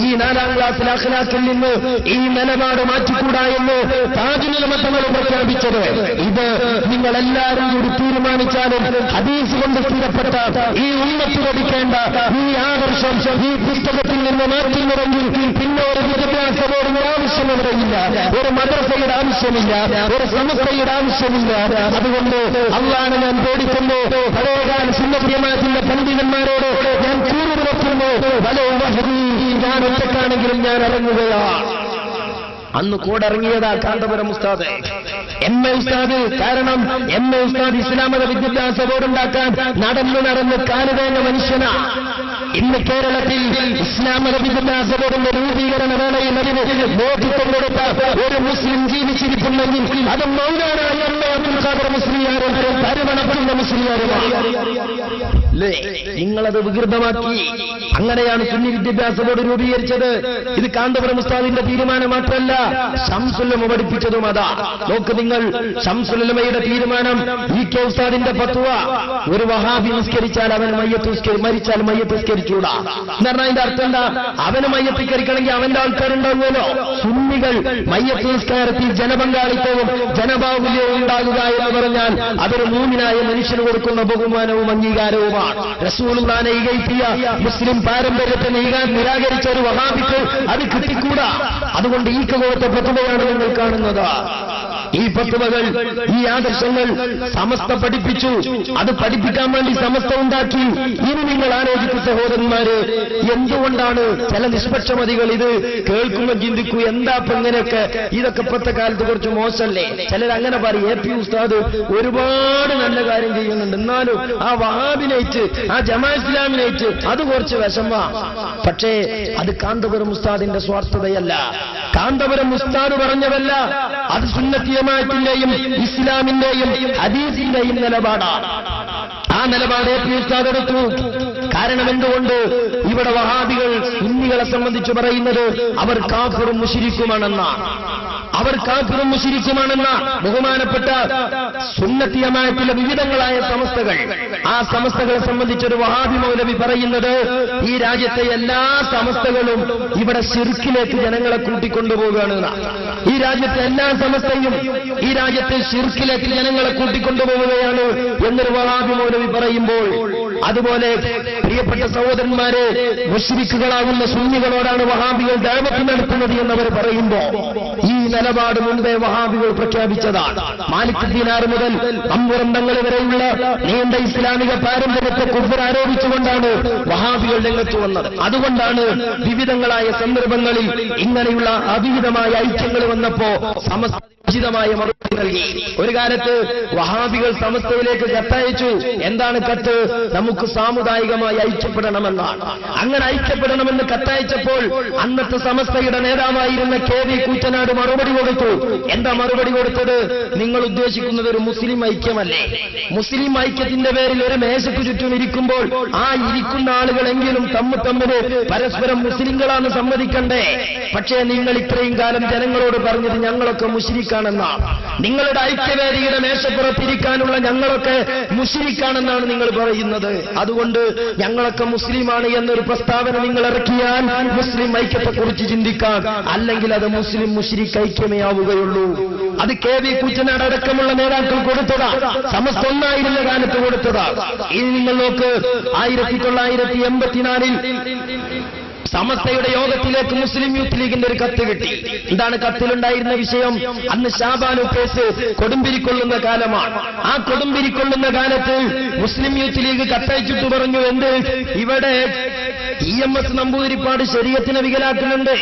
ഈ 4ാം ക്ലാസ്സിൽ അഖ്ലാഖിൽ നിന്ന് ഈ നിലപാട് മാറ്റിക്കൂടാ എന്ന് താജുൽ ഉലമ തങ്ങൾ പ്രഖ്യാപിച്ചത്. ഇത് നിങ്ങളെല്ലാവരും കൂടി തീരുമാനിച്ചാലും ഹദീസ് കൊണ്ട് സ്ഥിരപ്പെട്ട ഈ ഉമ്മത്ത് പഠിക്കേണ്ട ഈ ആദർശം ഈ പുസ്തകത്തിൽ നിന്ന് മാറ്റുന്നുണ്ടെങ്കിൽ പിന്നെ ഒരു വിദ്യാഭ്യാസ ബോർഡിന് ആവശ്യം ഇവിടെയില്ല, ഒരു മദ്രസയുടെ ആവശ്യമില്ല, ഒരു സമസ്തയുടെ ആവശ്യമില്ല. അതുകൊണ്ട് അള്ളാഹുവിനെ ഞാൻ പേടിക്കുന്നു. പഴയകാല സുന്നത്തിയമാത്തിന്റെ പണ്ഡിതന്മാരോട് ഞാൻ കൂറുപുറത്തുന്നു, ഞാൻ ഒറ്റക്കാണെങ്കിലും ഞാൻ ഇറങ്ങുകയാണ്. അന്ന് കൂടിറങ്ങിയതാ കാന്തപുരം ഉസ്താദ്, എം എ ഉസ്താദ്. കാരണം എം എ ഉസ്താദ് ഇസ്ലാം മത വിദ്യാഭ്യാസ ബോർഡുണ്ടാക്കാൻ നടന്ന് കാലുവേണ്ട മനുഷ്യനാ. ഇന്ന് കേരളത്തിൽ ഇസ്ലാം മത വിദ്യാഭ്യാസ ബോർഡിന്റെ രൂപീകരണ വേളയിൽ അതിന് നേതൃത്വം കൊടുത്ത ഒരു മുസ്ലിം ജീവിച്ചിരിക്കുന്നെങ്കിൽ അത് മൗലാന എം എ അബ്ദുൽ ഖാദർ മുസ്ലിയാരും പരമണപ്പുള്ള മുസ്ലിയാരുമാണ്. നിങ്ങളത് വികൃതമാക്കി. അങ്ങനെയാണ് സുന്നി വിദ്യാഭ്യാസ ബോർഡ് രൂപീകരിച്ചത്. ഇത് കാന്തപുരം ഉസ്താദിന്റെ തീരുമാനം മാത്രമല്ല, ശംസുൽ ഉലമ പഠിപ്പിച്ചതും അതാ. നോക്ക് നിങ്ങൾ, ശംസുൽ ഉലമയുടെ തീരുമാനം, ഈ കെ ഉസ്താദിന്റെ ഫത്വ, ഒരു വഹാബി നിസ്കരിച്ചാൽ അവൻ മരിച്ചാൽ മയ്യത്ത് നിസ്കരിച്ചൂടാ എന്ന് പറഞ്ഞാൽ അതിന്റെ അർത്ഥം എന്താ? അവന് മയ്യത്ത് നിസ്കരിക്കണമെങ്കിൽ അവന്റെ ആൾക്കാരുണ്ടാവുമല്ലോ. സുന്നികൾ മയ്യത്ത് നിസ്കാരത്തിൽ ജനപങ്കാളിത്തവും ജനബാഹുല്യവും ഉണ്ടാകുക എന്ന് പറഞ്ഞാൽ അതൊരു മൂമിനായ മനുഷ്യന് കൊടുക്കുന്ന ബഹുമാനവും അംഗീകാരവുമാണ്. റസൂലുള്ളാഹിനെ ഇകഴ്ത്തിയ മുസ്ലിം പാരമ്പര്യത്തെ നിരാകരിച്ച ഒരു വഹാബിക്ക് അത് കിട്ടിക്കൂടാ. അതുകൊണ്ട് ഈ കൊടുത്ത ഫത്വയാണ് നിങ്ങൾ കാണുന്നത്. ഈ ഫത്വകൾ, ഈ ആദർശങ്ങൾ സമസ്ത പഠിപ്പിച്ചു. അത് പഠിപ്പിക്കാൻ വേണ്ടി സമസ്ത ഉണ്ടാക്കി. ഇനി നിങ്ങൾ ആലോചിക്കുന്ന സഹോദരന്മാര്, എന്തുകൊണ്ടാണ് ചില നിഷ്പക്ഷമതികൾ ഇത് കേൾക്കുമ്പോൾ ചിന്തിക്കൂ, എന്താ ഇപ്പൊ ഇങ്ങനെയൊക്കെ? ഇതൊക്കെ ഇപ്പോഴത്തെ കാലത്ത് കുറച്ച് മോശമല്ലേ? ചിലർ അങ്ങനെ പറയും, എ പി ഉസ്താദ് ഒരുപാട് നല്ല കാര്യം ചെയ്യുന്നുണ്ട്, എന്നാലും ആ വഹാബിനേറ്റ്, ആ ജമാഅത്ത് ഇസ്ലാമിനേറ്റ് അത് കുറച്ച് വിഷമാ. പക്ഷേ അത് കാന്തപുരം ഉസ്താദിന്റെ സ്വാർത്ഥതയല്ല, കാന്തപുരം ഉസ്താദ് പറഞ്ഞതല്ല, അത് സുന്നത്തി ജമാഅത്തിന്റെയും ഇസ്ലാമിന്റെയും ഹദീസിന്റെയും നിലപാടാണ്. ആ നിലപാട് എ പി ഉസ്താദ് എടുത്തു. കാരണം എന്തുകൊണ്ട്? ഇവിടെ വഹാബികൾ സുന്നികളെ സംബന്ധിച്ച് പറയുന്നത് അവർ കാഫിറും മുശ്രിക്കുമാണെന്നാണ്. അവർ കാഫിറും മുശ്രിക്കുമാണെന്നാണ് ബഹുമാനപ്പെട്ട സുന്നത്തി ജമാഅത്തിലെ വിവിധങ്ങളായ സമസ്തകൾ. ആ സമസ്തകളെ സംബന്ധിച്ചൊരു വഹാബി മൗലവി പറയുന്നത്, ഈ രാജ്യത്തെ എല്ലാ സമസ്തകളും ഇവിടെ ശിർക്കിലേക്ക് ജനങ്ങളെ കൂട്ടിക്കൊണ്ടുപോവുകയാണ്. ഈ രാജ്യത്തെ എല്ലാ സമസ്തയും ഈ രാജ്യത്തെ ശിർക്കിലേക്ക് ജനങ്ങളെ കൂട്ടിക്കൊണ്ടുപോവുകയാണ് എന്നൊരു വഹാബി മൗലവി പറയുമ്പോൾ, അതുപോലെ പ്രിയപ്പെട്ട സഹോദരന്മാരെ, മുശ്രിക്കുകളാകുന്ന സുന്നികളോടാണ് വഹാബികൾ ദഅവത്ത് നടത്തുന്നത് എന്നവർ പറയുമ്പോൾ ഈ നിലപാട് മുൻപേ വഹാബികൾ പ്രഖ്യാപിച്ചതാണ്. മാലിക് ദീനാർ മുതൽ അമ്പുറം തങ്ങൾ വരെയുള്ള നീണ്ട ഇസ്ലാമിക പാരമ്പര്യത്തെ കുഫ്ർ ആരോപിച്ചുകൊണ്ടാണ് വഹാബികൾ രംഗത്ത് വന്നത്. അതുകൊണ്ടാണ് വിവിധങ്ങളായ സന്ദർഭങ്ങളിൽ ഇങ്ങനെയുള്ള അവിഹിതമായ ഐക്യങ്ങൾ വന്നപ്പോ സമസ്ത ഉചിതമായ മറുപടി നൽകി. ഒരു കാലത്ത് വഹാബികൾ സമസ്തയിലേക്ക് കത്തയച്ചു. എന്താണ് കത്ത്? നമുക്ക് സാമുദായികമായി ഐക്യപ്പെടണമെന്നാണ്. അങ്ങനെ ഐക്യപ്പെടണമെന്ന് കത്തയച്ചപ്പോൾ അന്നത്തെ സമസ്തയുടെ നേതാവായിരുന്ന KV കൂറ്റനാട് മറുപടി കൊടുത്തു. എന്താ മറുപടി കൊടുത്തത്? നിങ്ങൾ ഉദ്ദേശിക്കുന്നത് ഒരു മുസ്ലിം ഐക്യമല്ലേ? മുസ്ലിം ഐക്യത്തിന്റെ പേരിൽ ഒരു മേശയ്ക്ക് ചുറ്റും ഇരിക്കുമ്പോൾ ആ ഇരിക്കുന്ന ആളുകളെങ്കിലും തമ്മിൽ പരസ്പരം മുസ്ലിങ്ങളാണ് സമ്മതിക്കണ്ടേ? പക്ഷേ നിങ്ങൾ ഇത്രയും കാലം ജനങ്ങളോട് പറഞ്ഞത് ഞങ്ങളൊക്കെ മുശ്രിക്കാണെന്നാണ്. നിങ്ങളുടെ ഐക്യവേദിയുടെ മേശപ്പുറത്തിരിക്കാനുള്ള ഞങ്ങളൊക്കെ മുശ്രിക്കാണെന്നാണ് നിങ്ങൾ പറയുന്നത്. അതുകൊണ്ട് ഞങ്ങളൊക്കെ മുസ്ലിമാണ് എന്നൊരു പ്രസ്താവന നിങ്ങൾ ഇറക്കിയാൽ മുസ്ലിം ഐക്യത്തെക്കുറിച്ച് ചിന്തിക്കാം. അല്ലെങ്കിൽ അത് മുസ്ലിം മുശ്രിക്ക് ഐക്യമേ ആവുകയുള്ളൂ. അത് KV കൂറ്റനാട് അടക്കമുള്ള നേതാക്കൾ കൊടുത്തതാ. സമസ്ത ഒന്നായിരുന്ന കാലത്ത് കൊടുത്തതാ. ഇനി നിങ്ങൾ നോക്ക്, 1984 സമസ്തയുടെ യോഗത്തിലേക്ക് മുസ്ലിം യൂത്ത് ലീഗിന്റെ ഒരു കത്ത് കിട്ടി. എന്താണ് കത്തിലുണ്ടായിരുന്ന വിഷയം? അന്ന് ഷാബാനു കേസ് കൊടുമ്പിരിക്കൊള്ളുന്ന കാലമാണ്. ആ കൊടുമ്പിരിക്കൊള്ളുന്ന കാലത്ത് മുസ്ലിം യൂത്ത് ലീഗ് കത്തയച്ചിട്ട് പറഞ്ഞു, എന്ത് ഇവിടെ EMS നമ്പൂതിരിപ്പാട് ശരീഅത്തിനെ വികലാക്കുന്നുണ്ട്.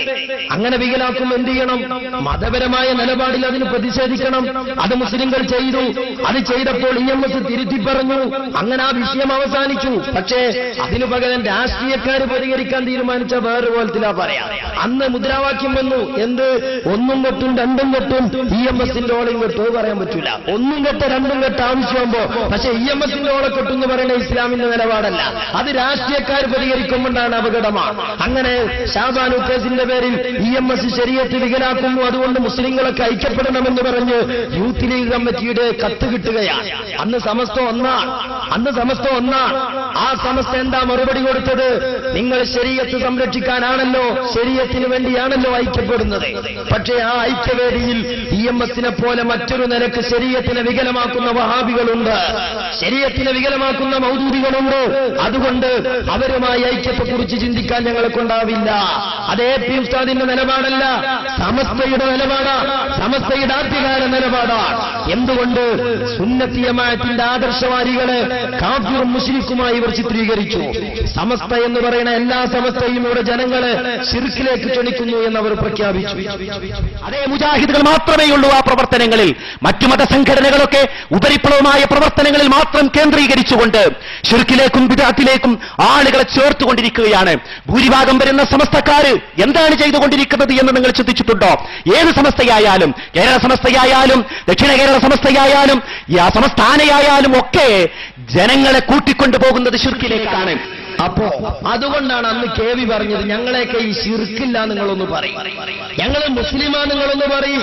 അങ്ങനെ വികലാക്കും എന്ത് ചെയ്യണം? മതപരമായ നിലപാടിൽ അതിന് പ്രതിഷേധിക്കണം. അത് മുസ്ലിങ്ങൾ ചെയ്തു. അത് ചെയ്തപ്പോൾ EMS തിരുത്തി പറഞ്ഞു. അങ്ങനെ ആ വിഷയം അവസാനിച്ചു. പക്ഷേ അതിനു പകരം രാഷ്ട്രീയക്കാർ പരിഹരിക്കാൻ തീരുമാനിച്ച വേറെ പോലത്തിലാ പറയാം. അന്ന് മുദ്രാവാക്യം വന്നു. എന്ത്? ഒന്നും കെട്ടും രണ്ടും കെട്ടും EMSന്റെ ഓളയും കെട്ടും പറയാൻ പറ്റൂല. ഒന്നും കെട്ട് രണ്ടും കെട്ട് ആവശ്യമാകുമ്പോ. പക്ഷെ EMSന്റെ ഓളെ കെട്ടെന്ന് പറയുന്ന ഇസ്ലാമിന്റെ നിലപാടല്ല. അത് രാഷ്ട്രീയക്കാർ പരിഹരിക്കുമ്പോഴാണ് അപകടമാണ്. അങ്ങനെ ഷാബാനു കേസിന്റെ പേരിൽ EMS ശരീഅത്ത് വികലാക്കുന്നു. അതുകൊണ്ട് മുസ്ലിങ്ങളൊക്കെ ഐക്യപ്പെടണമെന്ന് പറഞ്ഞ് യൂത്ത് ലീഗ് കമ്മിറ്റിയുടെ കത്ത് കിട്ടുകയാണ്. അന്ന് സമസ്ത ഒന്നാണ്. ആ സമസ്ത എന്താ മറുപടി കൊടുത്തത്? നിങ്ങൾ ശരീഅത്ത് സംരക്ഷിക്കാനാണല്ലോ, ശരീഅത്തിന് വേണ്ടിയാണല്ലോ ഐക്യപ്പെടുന്നത്. പക്ഷേ ആ ഐക്യവേദിയിൽ EMSനെ പോലെ മറ്റൊരു നിലക്ക് ശരീഅത്തിനെ വികലമാക്കുന്ന വഹാബികളുണ്ട്, ശരീഅത്തിനെ വികലമാക്കുന്ന മൗദൂദികളുണ്ട്. അതുകൊണ്ട് അവരുമായി ഐക്യത്തെക്കുറിച്ച് ചിന്തിക്കാൻ ഞങ്ങളെ കൊണ്ടാവില്ല. അത് AP ഉസ്താദിന്റെ നിലപാടല്ല, സമസ്തയുടെ നിലപാടാണ്, സമസ്തയുടെ ആദ്യകാല നിലപാടാണ്. എന്തുകൊണ്ട്? സുന്നത്തി ജമാഅത്തിന്റെ ആദർശവാദികളെ കാഫിറും മുശ്രിക്കുമായി ഇവർ ചിത്രീകരിച്ചു. സമസ്ത എന്ന് പറയുന്ന എല്ലാ സമസ്തയും ഇവിടെ ജനങ്ങളെ ശിർക്കിലേക്ക് ക്ഷണിക്കുന്നു എന്നവർ പ്രഖ്യാപിച്ചു. അതേ മുജാഹിദുകൾ മാത്രമേ ഉള്ളൂ ആ പ്രവർത്തനങ്ങളിൽ. മറ്റു മതസംഘടനകളൊക്കെ ഉപരിപ്ലവമായ പ്രവർത്തനങ്ങളിൽ മാത്രം കേന്ദ്രീകരിച്ചുകൊണ്ട് ശിർക്കിലേക്കും ബിദ്അത്തിലേക്കും ആളുകളെ ചേർത്തുകൊണ്ടിരിക്കുകയാണ്. ഭൂരിഭാഗം വരുന്ന സമസ്തക്കാര് എന്താണ് ചെയ്തുകൊണ്ടിരിക്കുന്നത് എന്ന് നിങ്ങൾ ചിന്തിച്ചിട്ടുണ്ടോ? ഏത് സമസ്തയായാലും, കേരള സമസ്തയായാലും ദക്ഷിണ കേരള സമസ്തയായാലും സമസ്ഥാനയായാലും ഒക്കെ ജനങ്ങളെ കൂട്ടിക്കൊണ്ടുപോകുന്നത് ശിർക്കിലേക്കാണ്. അപ്പോ അതുകൊണ്ടാണ് അന്ന് KV പറഞ്ഞത്, ഞങ്ങളെയൊക്കെ ഈ ശിർക്കില്ല നിങ്ങളൊന്ന് പറയും, ഞങ്ങൾ മുസ്ലിമാ നിങ്ങളൊന്ന് പറയും.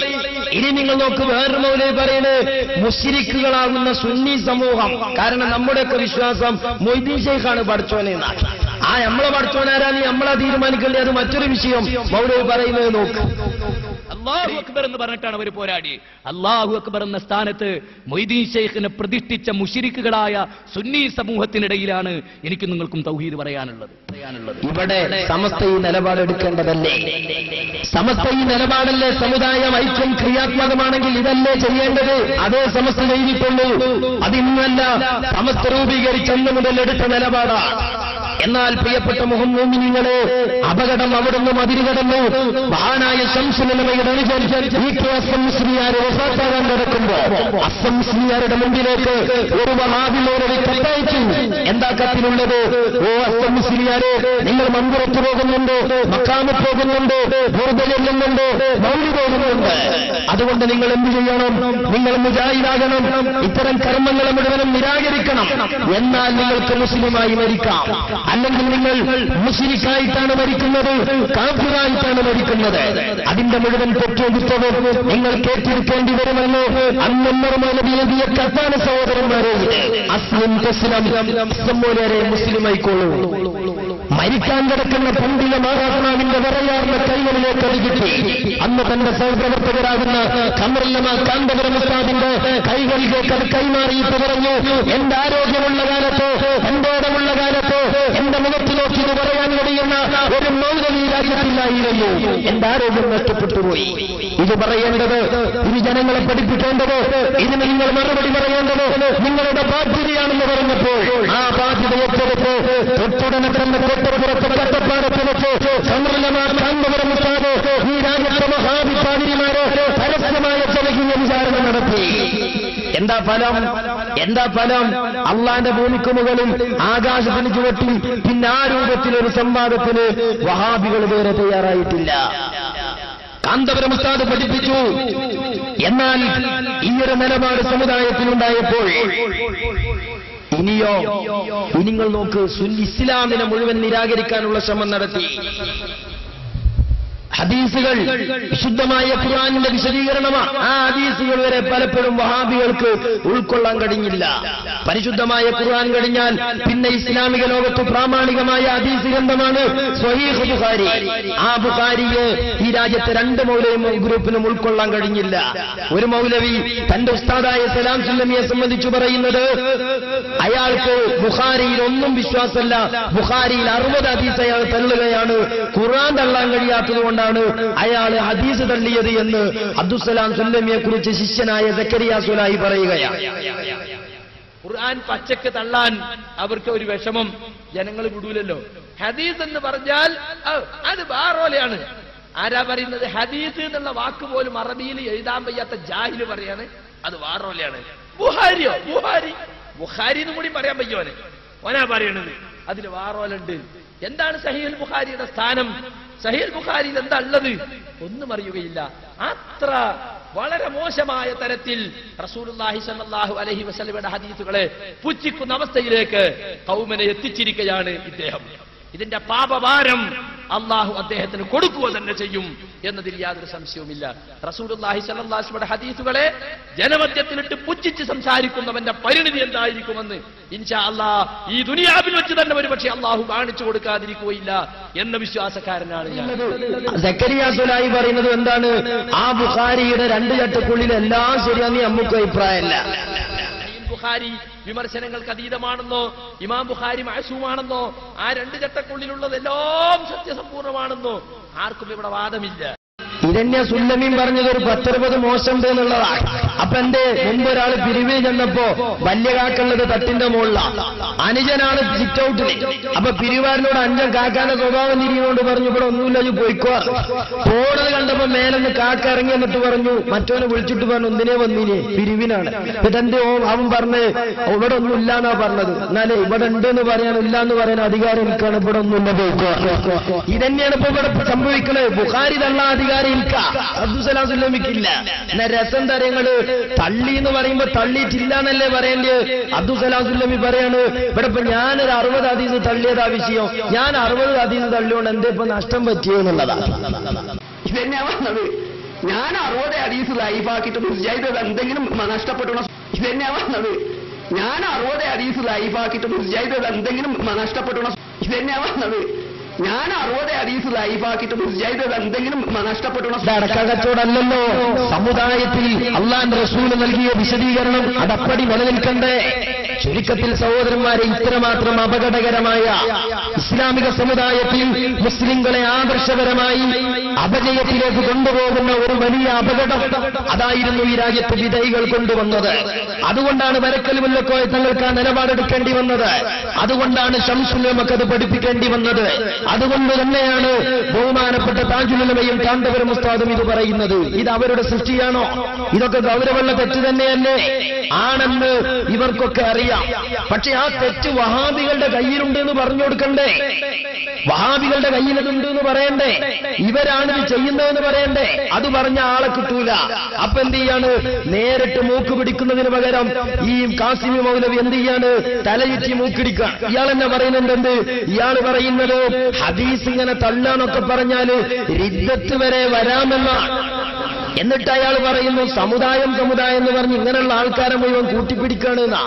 ഇനി നിങ്ങൾ നോക്ക്, വേറൊരു മൗലവി പറയുന്നത് മുശ്രിക്കുകളാകുന്ന സുന്നി സമൂഹം. കാരണം നമ്മുടെയൊക്കെ വിശ്വാസം മൊയ്തീൻ ശൈഖാണ് പഠിച്ചോനെന്നാണ്. ആ നമ്മളെ പഠിച്ചോനാരാന്ന് നമ്മളാ തീരുമാനിക്കേണ്ടത്, അത് മറ്റൊരു വിഷയം. മൗലവി പറയുന്നത് നോക്ക്, അല്ലാഹു അക്ബർ എന്ന് പറഞ്ഞിട്ടാണ് അവർ പോരാടി. അല്ലാഹു അക്ബർ എന്ന സ്ഥാനത്ത് മൊയ്തീൻ ശൈഖിനെ പ്രതിഷ്ഠിച്ച മുശ്രിക്കുകളായ സുന്നി സമൂഹത്തിനിടയിലാണ് എനിക്ക് നിങ്ങൾക്കും തൗഹീദ് പറയാനുള്ളത്. ഇവിടെ സമസ്ത ഈ നിലപാടെടുക്കേണ്ടതല്ലേ? സമസ്ത ഈ നിലപാടല്ലേ? സമുദായം ഐക്യം ക്രിയാത്മകമാണെങ്കിൽ ഇതല്ലേ ചെയ്യേണ്ടത്? അതേ സമസ്ത ചെയ്തിട്ടുള്ളൂ. അതിന്നല്ല സമസ്ത രൂപീകരിച്ചെന്ന് മുതൽ എടുത്ത നിലപാടാണ്. എന്നാൽ പ്രിയപ്പെട്ട മുഹമ്മദീങ്ങളെ, അപകടം അവിടുന്ന് അതിരുകടന്നു. മഹാനായ ശംസുലമയുടെ അസ്സംസ്ലിയാരെ വഫാത്താകാൻ കിടക്കുമ്പോ അസ്സംസ്ലിയാരുടെ മുമ്പിലേക്ക് ഒരു വഹാബിലോടെ കത്തയച്ചു. എന്താ കത്തിലുള്ളത്? ഓ അസ്സംസ്ലിയാരെ, നിങ്ങൾ മന്ദിരത്ത് പോകുന്നുണ്ട്, മക്കാമിൽ പോകുന്നുണ്ട്, ബുർദ ചെല്ലുന്നുണ്ട്, മൗലിദ് പോകുന്നുണ്ട്. അതുകൊണ്ട് നിങ്ങൾ എന്ത് ചെയ്യണം? നിങ്ങൾ മുജാഹിദാകണം. ഇത്തരം കർമ്മങ്ങളെ മുഴുവനും നിരാകരിക്കണം. എന്നാൽ നിങ്ങൾക്ക് മുസ്ലിമായി മരിക്കാം. അല്ലെങ്കിൽ നിങ്ങൾ മുശ്രിക്കായിട്ടാണ് മരിക്കുന്നത്, കാഫിറായിട്ടാണ് മരിക്കുന്നത്. അതിന്റെ മുഴുവൻ തെറ്റെടുത്തത് നിങ്ങൾ കേട്ടിരിക്കേണ്ടി വരുമെന്ന് അന്നമ്മർ മൗലവി എഴുതിയ കത്താണ്. സഹോദരന്മാരെ, അസ്ലിം തസ്ലം മുസ്ലിമായിക്കോളൂ. മരിക്കാൻ കിടക്കുന്ന പണ്ഡിത മഹാത്മാവിന്റെ വരയാർന്ന കൈകളിലേക്ക് അത് കിട്ടി. അന്ന് തന്റെ സഹപ്രവർത്തകരാകുന്ന കമറുല്ലമ കാന്തപുരം ഉസ്താദിന്റെ കൈകളിലേക്ക് അത് കൈമാറിയിട്ട് പറഞ്ഞു, എന്റെ ആരോഗ്യമുള്ള കാലത്തോ എന്തോടമുള്ള കാലത്തോ എന്റെ മുഖത്ത് നോക്കി ഇത് പറയാൻ കഴിയുന്ന ഒരു മൗലവി രാജ്യത്തില്ലായിരുന്നു. എന്റെ ആരോഗ്യം നഷ്ടപ്പെട്ടുപോയി. ഇത് പറയേണ്ടത്, ഇത് ജനങ്ങളെ പഠിപ്പിക്കേണ്ടത്, ഇതിന് നിങ്ങൾ മറുപടി പറയേണ്ടത് നിങ്ങളുടെ ബാധ്യതയാണെന്ന് പറഞ്ഞപ്പോൾ ആ ബാധ്യത ഏറ്റെടുത്ത് തൊട്ടുടനെ തന്നെ തൊട്ടുപുറത്ത് കട്ടപ്പാടത്ത് വെച്ച് കമറുല്ലമ കാന്തപുരം ഉസ്താദ് ഈ രാജ്യത്തെ മഹാവിദ്വാനിമാരെ പരസ്യമായ ചെലകിൽ എന്താ ഫലം? അള്ളാന്റെ ഭൂമിക്ക് മുകളിൽ ആകാശത്തിന് ചുവട്ടിൽ പിന്നെ ആ രൂപത്തിലൊരു സംവാദത്തിന് വഹാബികൾ വേറെ തയ്യാറായിട്ടില്ല. കാന്തപുരം ഉസ്താദ് പഠിപ്പിച്ചു. എന്നാൽ ഈയൊരു നിലപാട് സമുദായത്തിലുണ്ടായപ്പോൾ ഇനിയോ നിങ്ങൾ നോക്ക്, ഇസ്ലാമിനെ മുഴുവൻ നിരാകരിക്കാനുള്ള ശ്രമം നടത്തി. ഹദീസുകൾ വിശുദ്ധമായ ഖുർആനിന്റെ വിശദീകരണമാണ്. ആ ഹദീസുകൾ വരെ പലപ്പോഴും വഹാബികൾക്ക് ഉൾക്കൊള്ളാൻ കഴിഞ്ഞില്ല. പരിശുദ്ധമായ ഖുർആൻ കഴിഞ്ഞാൽ പിന്നെ ഇസ്ലാമിക ലോകത്ത് പ്രാമാണികമായ ഹദീസ് ഗ്രന്ഥമാണ് സ്വഹീഹ് ബുഖാരി. ആ ബുഖാരിയെ ഈ രാജ്യത്തെ 2 മൗലവി ഗ്രൂപ്പിനും ഉൾക്കൊള്ളാൻ കഴിഞ്ഞില്ല. ഒരു മൗലവി തന്റെ ഉസ്താദായ സലാം സുല്ലമിയെ സംബന്ധിച്ചു പറയുന്നത്, അയാൾക്ക് ബുഖാരിയിൽ ഒന്നും വിശ്വാസമല്ല, ബുഖാരിയിൽ 60 ഹദീസ് അയാൾ തള്ളുകയാണ്, ഖുർആൻ തള്ളാൻ കഴിയാത്തതുകൊണ്ട് അയാൾ ഹദീസ് തള്ളിയത് എന്ന് അബ്ദുസ്സലാം സുല്ലമിയെ കുറിച്ച് ശിഷ്യനായ സക്കരിയ സുലായി പറയുകയാണ്. ഖുർആൻ പച്ചക്ക് തള്ളാൻ അവർക്ക് ഒരു വിഷമം, ജനങ്ങൾ വിടൂലല്ലോ. ഹദീസ് എന്ന് പറഞ്ഞാൽ അത് വേറോലെയാണ്. ആരാ പറയുന്നത്? ഹദീസ് എന്നുള്ള വാക്ക് പോലും അറബിയിൽ എഴുതാൻ വയ്യാത്ത ജാഹില് പറയാണ് അത് വേറോലെയാണ്. ബുഹാരിയോ? ബുഹാരി എന്നും കൂടി പറയാൻ പറ്റുമോനെ? ഓനാ പറയണത് അതിൽ വേറോലുണ്ട്. എന്താണ് സഹീഹുൽ ബുഖാരിയുടെ സ്ഥാനം? സഹീഹുൽ ബുഖാരിയിൽ എന്താ ഉള്ളത്? ഒന്നും അറിയുകയില്ല. അത്ര വളരെ മോശമായ തരത്തിൽ റസൂലുള്ളാഹി സ്വല്ലല്ലാഹു അലൈഹി വസല്ലമയുടെ ഹദീസുകളെ പുച്ഛിക്കുന്ന അവസ്ഥയിലേക്ക് ഖൗമിനെ എത്തിച്ചിരിക്കുകയാണ് ഇദ്ദേഹം. ഇതിന്റെ പാപഭാരം അള്ളാഹു അദ്ദേഹത്തിന് കൊടുക്കുക തന്നെ ചെയ്യും എന്നതിൽ യാതൊരു സംശയവുമില്ല. റസൂലുള്ളാഹി സ്വല്ലല്ലാഹു അലൈഹി വസല്ലമയുടെ ഹദീസുകളെ ജനമധ്യത്തിലിട്ട് പുച്ഛിച്ച് സംസാരിക്കുന്നവന്റെ പരിണിതി എന്തായിരിക്കുമെന്ന് ഇൻഷാ അല്ലാഹ് ഈ ദുനിയാവിൽ വെച്ച് തന്നെ ഒരുപക്ഷെ അള്ളാഹു കാണിച്ചു കൊടുക്കാതിരിക്കുകയില്ല എന്ന വിശ്വാസക്കാരനാണ് ഞാൻ. സക്കരിയ സുലായി പറയുന്നത് എന്താണ്? ആ ബുഖാരിയുടെ 2 ചട്ടക്കുള്ളിൽ എല്ലാം ശരിയാന്ന് നമുക്ക് അഭിപ്രായമല്ല. ബുഖാരി വിമർശനങ്ങൾക്ക് അതീതമാണെന്നോ, ഇമാം ബുഖാരി മഅസൂമാണെന്നോ, ആ 2 ചട്ടക്കുള്ളിലുള്ളതെല്ലാം സത്യസമ്പൂർണ്ണമാണെന്നോ ആർക്കും ഇവിടെ വാദമില്ല. ഇതന്നെ സുല്ലമീൻ പറഞ്ഞത് ഒരു 10-20 മോശമുണ്ട് എന്നുള്ളതാണ്. അപ്പൊ എന്റെ മുമ്പ് ഒരാൾ പിരിവിൽ ചെന്നപ്പോ വലിയ കാക്കുള്ളത് തട്ടിന്റെ മുകളിലാണ്, അനുജനാണ് സിറ്റ് ഔട്ടിൽ. അപ്പൊ പിരിവാരനോട് അഞ്ചൻ കാക്കാന്റെ സ്വഭാവം തിരിയുകൊണ്ട് പറഞ്ഞു, ഇവിടെ ഒന്നുമില്ല, ഇത് പോയിക്കോ. പോണത് കണ്ടപ്പോ മേലെന്ന് കാക്ക ഇറങ്ങി എന്നിട്ട് പറഞ്ഞു, മറ്റവനെ വിളിച്ചിട്ട് പറഞ്ഞു, എന്തിനെ വന്നിനെ? പിരിവിനാണ്. ഇതെന്റെ അവൻ പറഞ്ഞ് ഇവിടെ ഒന്നും ഇല്ലാന്നാ പറഞ്ഞത്. എന്നാലേ ഇവിടെ ഉണ്ട് എന്ന് പറയാൻ, ഇല്ല എന്ന് പറയാൻ അധികാരം എനിക്കാണ്, ഇവിടെ ഒന്നുമില്ല, പോയിക്കോ. ഇതന്നെയാണ് ഇപ്പൊ ഇവിടെ സംഭവിക്കുന്നത്. ബുഖാരി തള്ളാൻ അധികാരം അബ്ദുസ്സലാം സുല്ലമിക്കില്ല. എന്നാ രസം തരങ്ങള് തള്ളി എന്ന് പറയുമ്പോ തള്ളിയിട്ടില്ല എന്നല്ലേ പറയേണ്ടത്? അബ്ദുസ്സലാം സുല്ലമി പറയാണ്, ഇവിടെ ഇപ്പൊ ഞാനൊരു 60 ഹദീസ് തള്ളിയതാ വിഷയം, ഞാൻ 60 ഹദീസ് തള്ളിയോണ്ട് എന്തേ ഇപ്പൊ നഷ്ടം പറ്റിയെന്നുള്ളതാണ്. ഇതെന്നെയാ പറഞ്ഞത്. ഞാൻ 60 ഹദീസ് ലൈഫാക്കിയിട്ട് മുജാഹിദ് എന്തെങ്കിലും നഷ്ടപ്പെട്ടോ? ഇതെന്നെയാ പറഞ്ഞത്. ഞാൻ 60 ഹദീസ് ലൈഫാക്കിയിട്ട് മുജാഹിദ് എന്തെങ്കിലും നഷ്ടപ്പെട്ടോ? ഇതെന്നെയാ പറഞ്ഞത്. ഞാൻ 60 ഹദീസ് ലൈഫാക്കിയിട്ട് മുജാഹിദ് എന്തെങ്കിലും നഷ്ടപ്പെട്ടോ? അടക്കകച്ചോടല്ലോ. സമുദായത്തിൽ അള്ളാന്റെ റസൂല് നൽകിയ വിശദീകരണം അതപ്പടി നിലനിൽക്കണ്ടേ? ചുരുക്കത്തിൽ സഹോദരന്മാരെ, ഇത്രമാത്രം അപകടകരമായ ഇസ്ലാമിക സമുദായത്തിൽ മുസ്ലിങ്ങളെ ആദർശപരമായി അപജയത്തിലേക്ക് കൊണ്ടുപോകുന്ന ഒരു വലിയ അപകടം അതായിരുന്നു ഈ രാജ്യത്ത് വിധേയികൾ കൊണ്ടുവന്നത്. അതുകൊണ്ടാണ് വരക്കൽ മുല്ലക്കോയ തങ്ങൾക്ക് ആ നിലപാടെടുക്കേണ്ടി വന്നത്. അതുകൊണ്ടാണ് ശംസുൽ ഉലമക്ക് അത് പഠിപ്പിക്കേണ്ടി വന്നത്. അതുകൊണ്ട് തന്നെയാണ് ബഹുമാനപ്പെട്ട താജുൽ ഉലമയും കാന്തപുരം ഉസ്താദും ഇത് പറയുന്നത്. ഇത് അവരുടെ സൃഷ്ടിയാണോ? ഇതൊക്കെ ഗൗരവമുള്ള തെറ്റ് തന്നെയല്ലേ? ആണെന്ന് ഇവർക്കൊക്കെ അറിയാം. പക്ഷെ ആ തെറ്റ് വഹാബികളുടെ കയ്യിലുണ്ട് എന്ന് പറഞ്ഞു കൊടുക്കണ്ടേ? വഹാബികളുടെ കയ്യിലുണ്ട് എന്ന് പറയണ്ടേ? ഇവരാണിത് ചെയ്യുന്നതെന്ന് പറയണ്ടേ? അത് പറഞ്ഞ ആളെ കിട്ടൂല. അപ്പൊ എന്ത് ചെയ്യാണ്? നേരിട്ട് മൂക്ക് പിടിക്കുന്നതിന് പകരം ഈ കാസിമി മൗലവി എന്ത് ചെയ്യാണ്? തലയുറ്റി മൂക്കിടിക്കുക. ഇയാൾ എന്നെ പറയുന്നുണ്ട് എന്ത്? ഇയാൾ പറയുന്നത് ഹദീസ് ഇങ്ങനെ തള്ളാനൊക്കെ പറഞ്ഞാല് റിദ്ദത്ത് വരെ വരാമെന്നാണ്. എന്നിട്ട് അയാൾ പറയുന്നു സമുദായം എന്ന് പറഞ്ഞ് ഇങ്ങനെയുള്ള ആൾക്കാരെ മുഴുവൻ കൂട്ടിപ്പിടിക്കാണ് എന്നാ.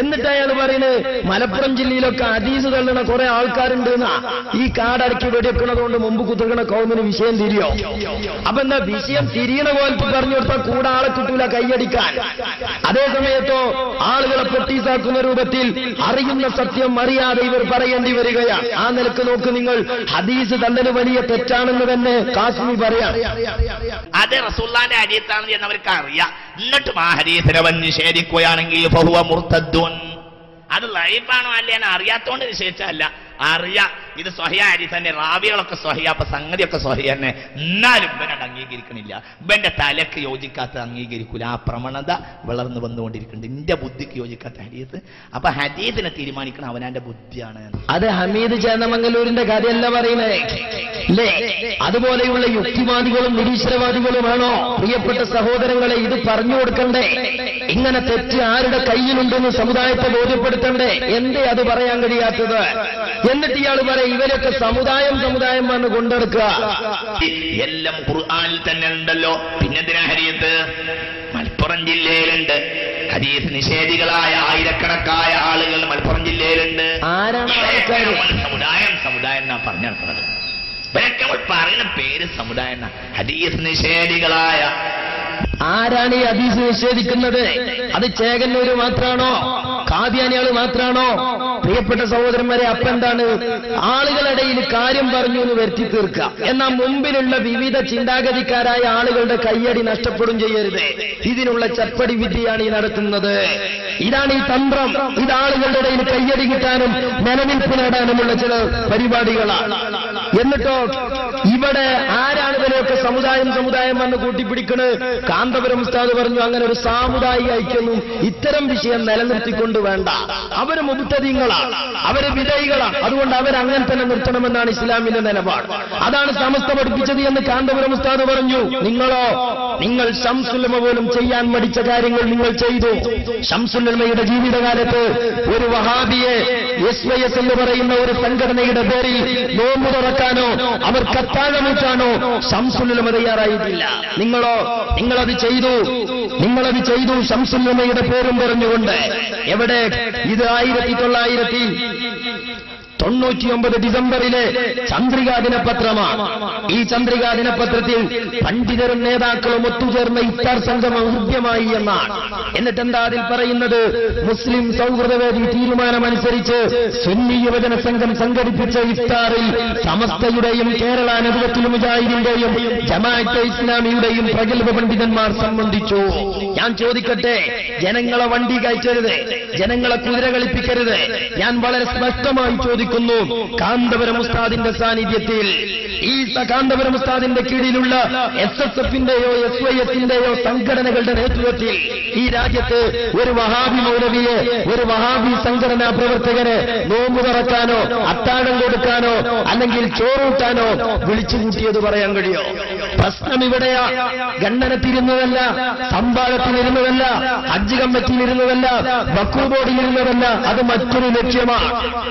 എന്നിട്ട് അയാൾ പറയുന്നത് മലപ്പുറം ജില്ലയിലൊക്കെ ഹദീസ് തള്ളണ കുറെ ആൾക്കാരുണ്ട് എന്നാ. ഈ കാടടക്കി വെടിവെക്കണതുകൊണ്ട് മുമ്പ് കുത്തിരിക്കണ കൗമിന് വിഷയം തിരിയോ? അപ്പൊ എന്താ വിഷയം തിരിയണ പോലത്തെ പറഞ്ഞു കൊടുത്താൽ കൂടെ ആളെ കിട്ടൂല കൈയടിക്കാൻ. അതേ സമയത്തോ ആളുകളെ പൊട്ടീസാക്കുന്ന രൂപത്തിൽ അറിയുന്ന സത്യം അറിയാതെ ഇവർ പറയേണ്ടി വരികയാണ്. ആ നിലക്ക് നോക്ക് നിങ്ങൾ, ഹദീസ് തള്ളല് വലിയ തെറ്റാണെന്ന് തന്നെ കാസിമി പറയാം. അത് റസൂലുള്ളാഹിന്റെ ഹദീസാണെന്ന് എന്നവർക്ക് അറിയാം. എന്നിട്ടും ആ ഹദീസിനെ നിഷേധിക്കുകയാണെങ്കിൽ ഫഹുവ മുർത്തദ്ദുൻ. അത് ലൈഫാണോ അല്ലേന്ന് അറിയാത്തോണ്ട് നിഷേധിച്ചല്ല, അറിയാം. ഇത് സ്വഹിയായ ഹദീസ് തന്നെ, റാവികളൊക്കെ സ്വഹിയ, അപ്പൊ സംഗതിയൊക്കെ സ്വഹിയ തന്നെ. എന്നാലും ഇവനത് അംഗീകരിക്കണില്ല, ഇവന്റെ തലക്ക് യോജിക്കാത്ത അംഗീകരിക്കൂല. ആ പ്രവണത വളർന്നു വന്നുകൊണ്ടിരിക്കുന്നുണ്ട്. എന്റെ ബുദ്ധിക്ക് യോജിക്കാത്ത ഹദീസ്. അപ്പൊ ഹദീസിനെ തീരുമാനിക്കണം അവനാന്റെ ബുദ്ധിയാണ്. അത് ഹമീദ് ചേന്നമംഗലൂരിന്റെ കഥയല്ല പറയുന്നത് അല്ലേ? അതുപോലെയുള്ള യുക്തിവാദികളും നിരീശ്വരവാദികളുമാണോ പ്രിയപ്പെട്ട സഹോദരങ്ങളെ ഇത് പറഞ്ഞു കൊടുക്കണ്ടേ? ഇങ്ങനെ തെറ്റ് ആരുടെ കയ്യിലുണ്ടെന്ന് സമുദായത്തെ ബോധ്യപ്പെടുത്തണ്ടേ? എന്തേ അത് പറയാൻ കഴിയാത്തത്? എന്നിട്ട് ഇയാൾ പറയും ഇവരൊക്കെ സമുദായം വന്ന് കൊണ്ടെടുക്കുക. എല്ലാം ഖുർആനിൽ തന്നെ ഉണ്ടല്ലോ, പിന്നെന്തിനാ ഹദീസ്? മലപ്പുറം ജില്ലയിലുണ്ട് ഹദീസ് നിഷേധികളായ ആയിരക്കണക്കായ ആളുകൾ മലപ്പുറം ജില്ലയിലുണ്ട്. ആരാണ് സമുദായം എന്നാ പറഞ്ഞു നടക്കുന്നത്. ഇവരൊക്കെ പറയുന്ന പേര് സമുദായം എന്നാ. ഹദീസ് നിഷേധികളായ ആരാണ് ഈ ഹദീസ് നിഷേധിക്കുന്നത്? അത് ചേകന്നൂര് മാത്രാണോ? കാദ്യാനികൾ മാത്രാണോ? പ്രിയപ്പെട്ട സഹോദരന്മാരെ, അപ്പെന്താണ് ആളുകളിടയിൽ കാര്യം പറഞ്ഞു എന്ന് വരുത്തി തീർക്കുക, എന്നാൽ മുമ്പിലുള്ള വിവിധ ചിന്താഗതിക്കാരായ ആളുകളുടെ കയ്യടി നഷ്ടപ്പെടും ചെയ്യരുത്. ഇതിനുള്ള ചപ്പടി വിദ്യയാണ് ഈ നടത്തുന്നത്. ഇതാണ് ഈ തന്ത്രം. ഇത് ആളുകളുടെ ഇടയിൽ കയ്യടി കിട്ടാനും നിലനിൽപ്പ് നേടാനുമുള്ള ചില പരിപാടികളാണ്. എന്നിട്ടോ ഇവിടെ ആരാണ് ഇവരെയൊക്കെ സമുദായം വന്ന് കൂട്ടിപ്പിടിക്കുന്നത്? കാന്തപുരം ഉസ്താദ് പറഞ്ഞു അങ്ങനെ ഒരു സാമുദായിക ഐക്യൊന്നും ഇത്തരം വിഷയം നിലനിർത്തിക്കൊണ്ട് വേണ്ട. അവര് മുബ്തദീങ്ങളാണ്, അവര് വിധേയികളാണ്, അതുകൊണ്ട് അവരങ്ങനെ തന്നെ നിർത്തണമെന്നാണ് ഇസ്ലാമിന്റെ നിലപാട്. അതാണ് സമസ്ത പഠിപ്പിച്ചത് എന്ന് കാന്തപുരം ഉസ്താദ് പറഞ്ഞു. നിങ്ങൾ ശംസുലമ പോലും ചെയ്യാൻ മടിച്ച കാര്യങ്ങൾ നിങ്ങൾ ചെയ്തു. ശംസുലമയുടെ ജീവിതകാലത്ത് ഒരു വഹാബിയെ SYS എന്ന് പറയുന്ന ഒരു സംഘടനയുടെ പേരിൽ നോമ്പ് തുറക്കാനോ അവർ കത്താഴമൂറ്റാനോ ശംസുലമ തയ്യാറായിട്ടില്ല. നിങ്ങളത് ചെയ്തു ശംസുലമയുടെ പേരും പറഞ്ഞുകൊണ്ട്. എവിടെ? ഇത് 1999 ഡിസംബറിലെ ചന്ദ്രികാ ദിനപത്രമാണ്. ഈ ചന്ദ്രികാ ദിനപത്രത്തിൽ പണ്ഡിതരും നേതാക്കളും ഒത്തുചേർന്ന ഇഫ്താർ സംഗമം ഹൃദ്യമായി എന്നാണ്. എന്നിട്ട് എന്താ അതിൽ പറയുന്നത്? മുസ്ലിം സൗഹൃദവേദി തീരുമാനമനുസരിച്ച് സുന്നി യുവജന സംഘം സംഘടിപ്പിച്ച ഇഫ്താറിൽ സമസ്തയുടെയും കേരള നദ്വത്തുൽ മുജാഹിദിന്റെയും ജമാഅത്തെ ഇസ്ലാമിയുടെയും പ്രഗത്ഭ പണ്ഡിതന്മാർ സംബന്ധിച്ചു. ഞാൻ ചോദിക്കട്ടെ, ജനങ്ങളെ വണ്ടി കയറ്റരുത്, ജനങ്ങളെ കുതിര കളിപ്പിക്കരുത്. ഞാൻ വളരെ സ്പഷ്ടമായി ചോദിക്കുന്നു, കാന്തപുരം ഉസ്താദിന്റെ സാന്നിധ്യത്തിൽ, ഈ കാന്തപുരം ഉസ്താദിന്റെ കീഴിലുള്ള SSFന്റെയോ SYSന്റെയോ സംഘടനകളുടെ നേതൃത്വത്തിൽ ഈ രാജ്യത്ത് ഒരു വഹാബി മൗലവിയെ, ഒരു വഹാബി സംഘടനാ പ്രവർത്തകരെ നോമ്പ് തുറക്കാനോ അത്താഴം കൊടുക്കാനോ അല്ലെങ്കിൽ ചോറൂട്ടാനോ വിളിച്ചുകൂട്ടിയത് പറയാൻ കഴിയോ? പ്രശ്നം ഇവിടെയാ. ഗണ്ണനത്തിരുന്നതല്ല, സംഭാരത്തിലിരുന്നതല്ല, ഹജ്ജ് കമ്മിറ്റിയിലിരുന്നതല്ല, വഖഫ് ബോർഡിലിരുന്നതല്ല. അത് മറ്റൊരു ലക്ഷ്യമാണ്.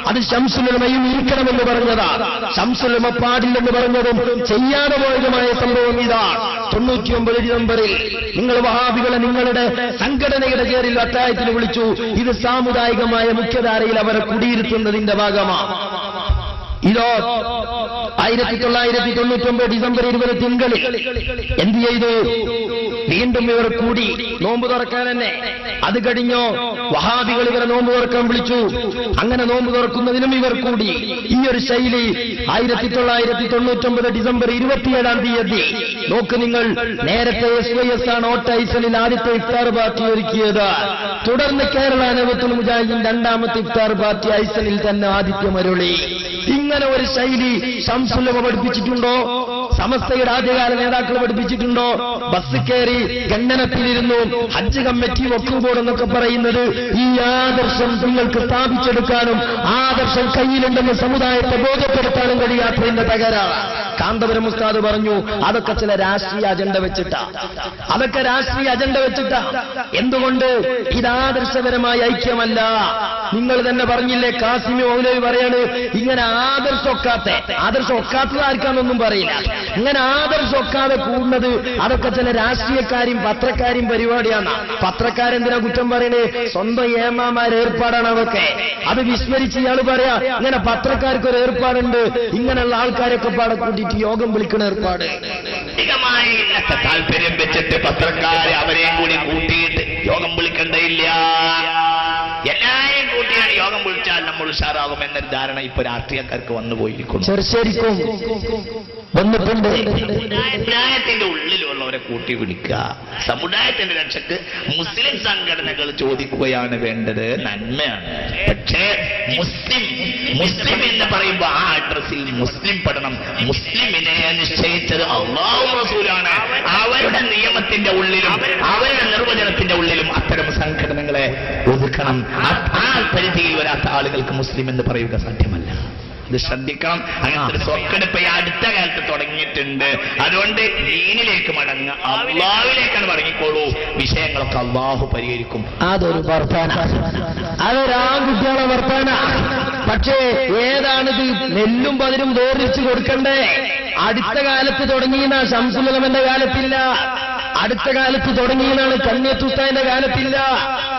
അത് ശംസുലമയും ഇരിക്കണമെന്ന് പറഞ്ഞതാ. ശംസുലമ പാടില്ലെന്ന് പറഞ്ഞതും ചെയ്യാതെ പോയതുമായ സംഭവം ഇതാണ്. 99 ഡിസംബറിൽ നിങ്ങൾ വഹാബികളെ നിങ്ങളുടെ സംഘടനയുടെ പേരിൽ അത്താഴത്തിന് വിളിച്ചു. ഇത് സാമുദായികമായ മുഖ്യധാരയിൽ അവരെ കുടിയിരുത്തുന്നതിന്റെ ഭാഗമാണ്. ഇതോ 1999 ഡിസംബർ 20 തിങ്കളിൽ എന്ത് ചെയ്തു? വീണ്ടും ഇവർ കൂടി നോമ്പ് തുറക്കാൻ തന്നെ. അത് കഴിഞ്ഞോ വഹാബികൾ ഇവരെ നോമ്പ് തുറക്കാൻ വിളിച്ചു. അങ്ങനെ നോമ്പ് തുറക്കുന്നതിനും ഇവർ കൂടി. ഈ ഒരു ശൈലി 1999 ഡിസംബർ 27 തീയതി. നോക്ക് നിങ്ങൾ, നേരത്തെ SYS ആണ് ഓട്ടൈസലിൽ ആദ്യത്തെ ഇഫ്താർ പാർട്ടി ഒരുക്കിയത്. തുടർന്ന് കേരള നദ്വത്തുൽ മുജാഹിദിൻ രണ്ടാമത്തെ ഇഫ്താർ പാർട്ടി ഐസലിൽ തന്നെ ആതിഥ്യമരുളി. ഇങ്ങനെ ഒരു ശൈലി ശംസുലമ പഠിപ്പിച്ചിട്ടുണ്ടോ? സമസ്തയുടെ ആദ്യകാല നേതാക്കൾ പഠിപ്പിച്ചിട്ടുണ്ടോ? ബസ് കയറി ഖണ്ഡനത്തിലിരുന്നു ഹജ്ജ് കമ്മിറ്റി വഖഫ് ബോർഡ് എന്നൊക്കെ പറയുന്നത് ഈ ആദർശം നിങ്ങൾക്ക് സ്ഥാപിച്ചെടുക്കാനും ആദർശം കയ്യിലുണ്ടെന്ന് സമുദായത്തെ ബോധ്യപ്പെടുത്താനും കഴിയാത്തതിന്റെ തകരാറ്. കാന്തപുരം ഉസ്താദ് പറഞ്ഞു അതൊക്കെ ചില രാഷ്ട്രീയ അജണ്ട വെച്ചിട്ടാ. എന്തുകൊണ്ട്? ഇത് ആദർശപരമായ ഐക്യമല്ല. നിങ്ങൾ തന്നെ പറഞ്ഞില്ലേ, കാസിമി മൗലവി പറയാണ് ഇങ്ങനെ ആദർശമൊക്കാത്തത് ആർക്കാന്നൊന്നും പറയില്ല. ഇങ്ങനെ ആദർശമൊക്കാതെ കൂടുന്നത് അതൊക്കെ ചില രാഷ്ട്രീയക്കാരും പത്രക്കാരും പരിപാടിയാണ്. പത്രക്കാരെന്തിനാ കുറ്റം പറയണേ? സ്വന്തം ഏമാമാരെ ഏർപ്പാടാണ് അതൊക്കെ. അത് വിസ്മരിച്ച് ഇയാൾ പറയാ ഇങ്ങനെ പത്രക്കാർക്ക് ഒരു ഏർപ്പാടുണ്ട്, ഇങ്ങനെയുള്ള ആൾക്കാരൊക്കെ പാടെ കൂട്ടിയിട്ട് യോഗം വിളിക്കുന്ന ഏർപ്പാട്. താല്പര്യം വെച്ചിട്ട് പത്രക്കാരെ അവരെയും കൂടി കൂട്ടിയിട്ട് യോഗം വിളിക്കണ്ടയില്ല. എല്ലാരെയും കൂട്ടിയാണ് യോഗം വിളിച്ചാൽ നമ്മൾ ഉഷാറാകും എന്നൊരു ധാരണ ഇപ്പൊ രാഷ്ട്രീയക്കാർക്ക് വന്നു പോയിരിക്കുന്നു. ശരിക്കും വന്നിട്ടുണ്ട്. സമുദായത്തിന്റെ ഉള്ളിലുള്ളവരെ കൂട്ടിപ്പിടിക്കുക, സമുദായത്തിന്റെ രക്ഷക്ക് മുസ്ലിം സംഘടനകൾ ചോദിക്കുകയാണ് വേണ്ടത്, നന്മയാണ്. പക്ഷേ മുസ്ലിം എന്ന് പറയുമ്പോൾ ആ അഡ്രസ്സിൽ മുസ്ലിം പെടണം. മുസ്ലിമിനെ നിശ്ചയിച്ചത് അല്ലാഹു റസൂലാണ്. അവരുടെ നിയമത്തിന്റെ ഉള്ളിലും അവരുടെ നിർവചനത്തിന്റെ ഉള്ളിലും അത്തരം സംഘടനകളെ ഒതുക്കണം. ആ പരിധിയിൽ വരാത്ത ആളുകൾക്ക് മുസ്ലിം എന്ന് പറയുക സാധ്യമല്ല. ഇത് ശ്രദ്ധിക്കണം. അങ്ങനത്തെ ഒരു സ്വക്കെടുപ്പ് ഈ അടുത്ത കാലത്ത് തുടങ്ങിയിട്ടുണ്ട്. അതുകൊണ്ട് ദീനിലേക്ക് മടങ്ങുക, അല്ലാഹുവിലേക്കാണ് മടങ്ങിക്കോളൂ. വിഷയങ്ങളൊക്കെ അല്ലാഹു പരിഹരിക്കും. അതൊരു വർത്താന, അതൊരാൺകുട്ടികളെ വർത്താന. പക്ഷേ ഏതാണിത് നെല്ലും പതിരും വേർതിരിച്ചു കൊടുക്കണ്ടേ? അടുത്ത കാലത്ത് തുടങ്ങിയെന്ന ശംസുൽ ഉലമന്റെ കാലത്തില്ല, അടുത്ത കാലത്ത് തുടങ്ങിയതാണ് കണ്ണിയത്തുസ്താദിന്റെ കാലത്തില്ല,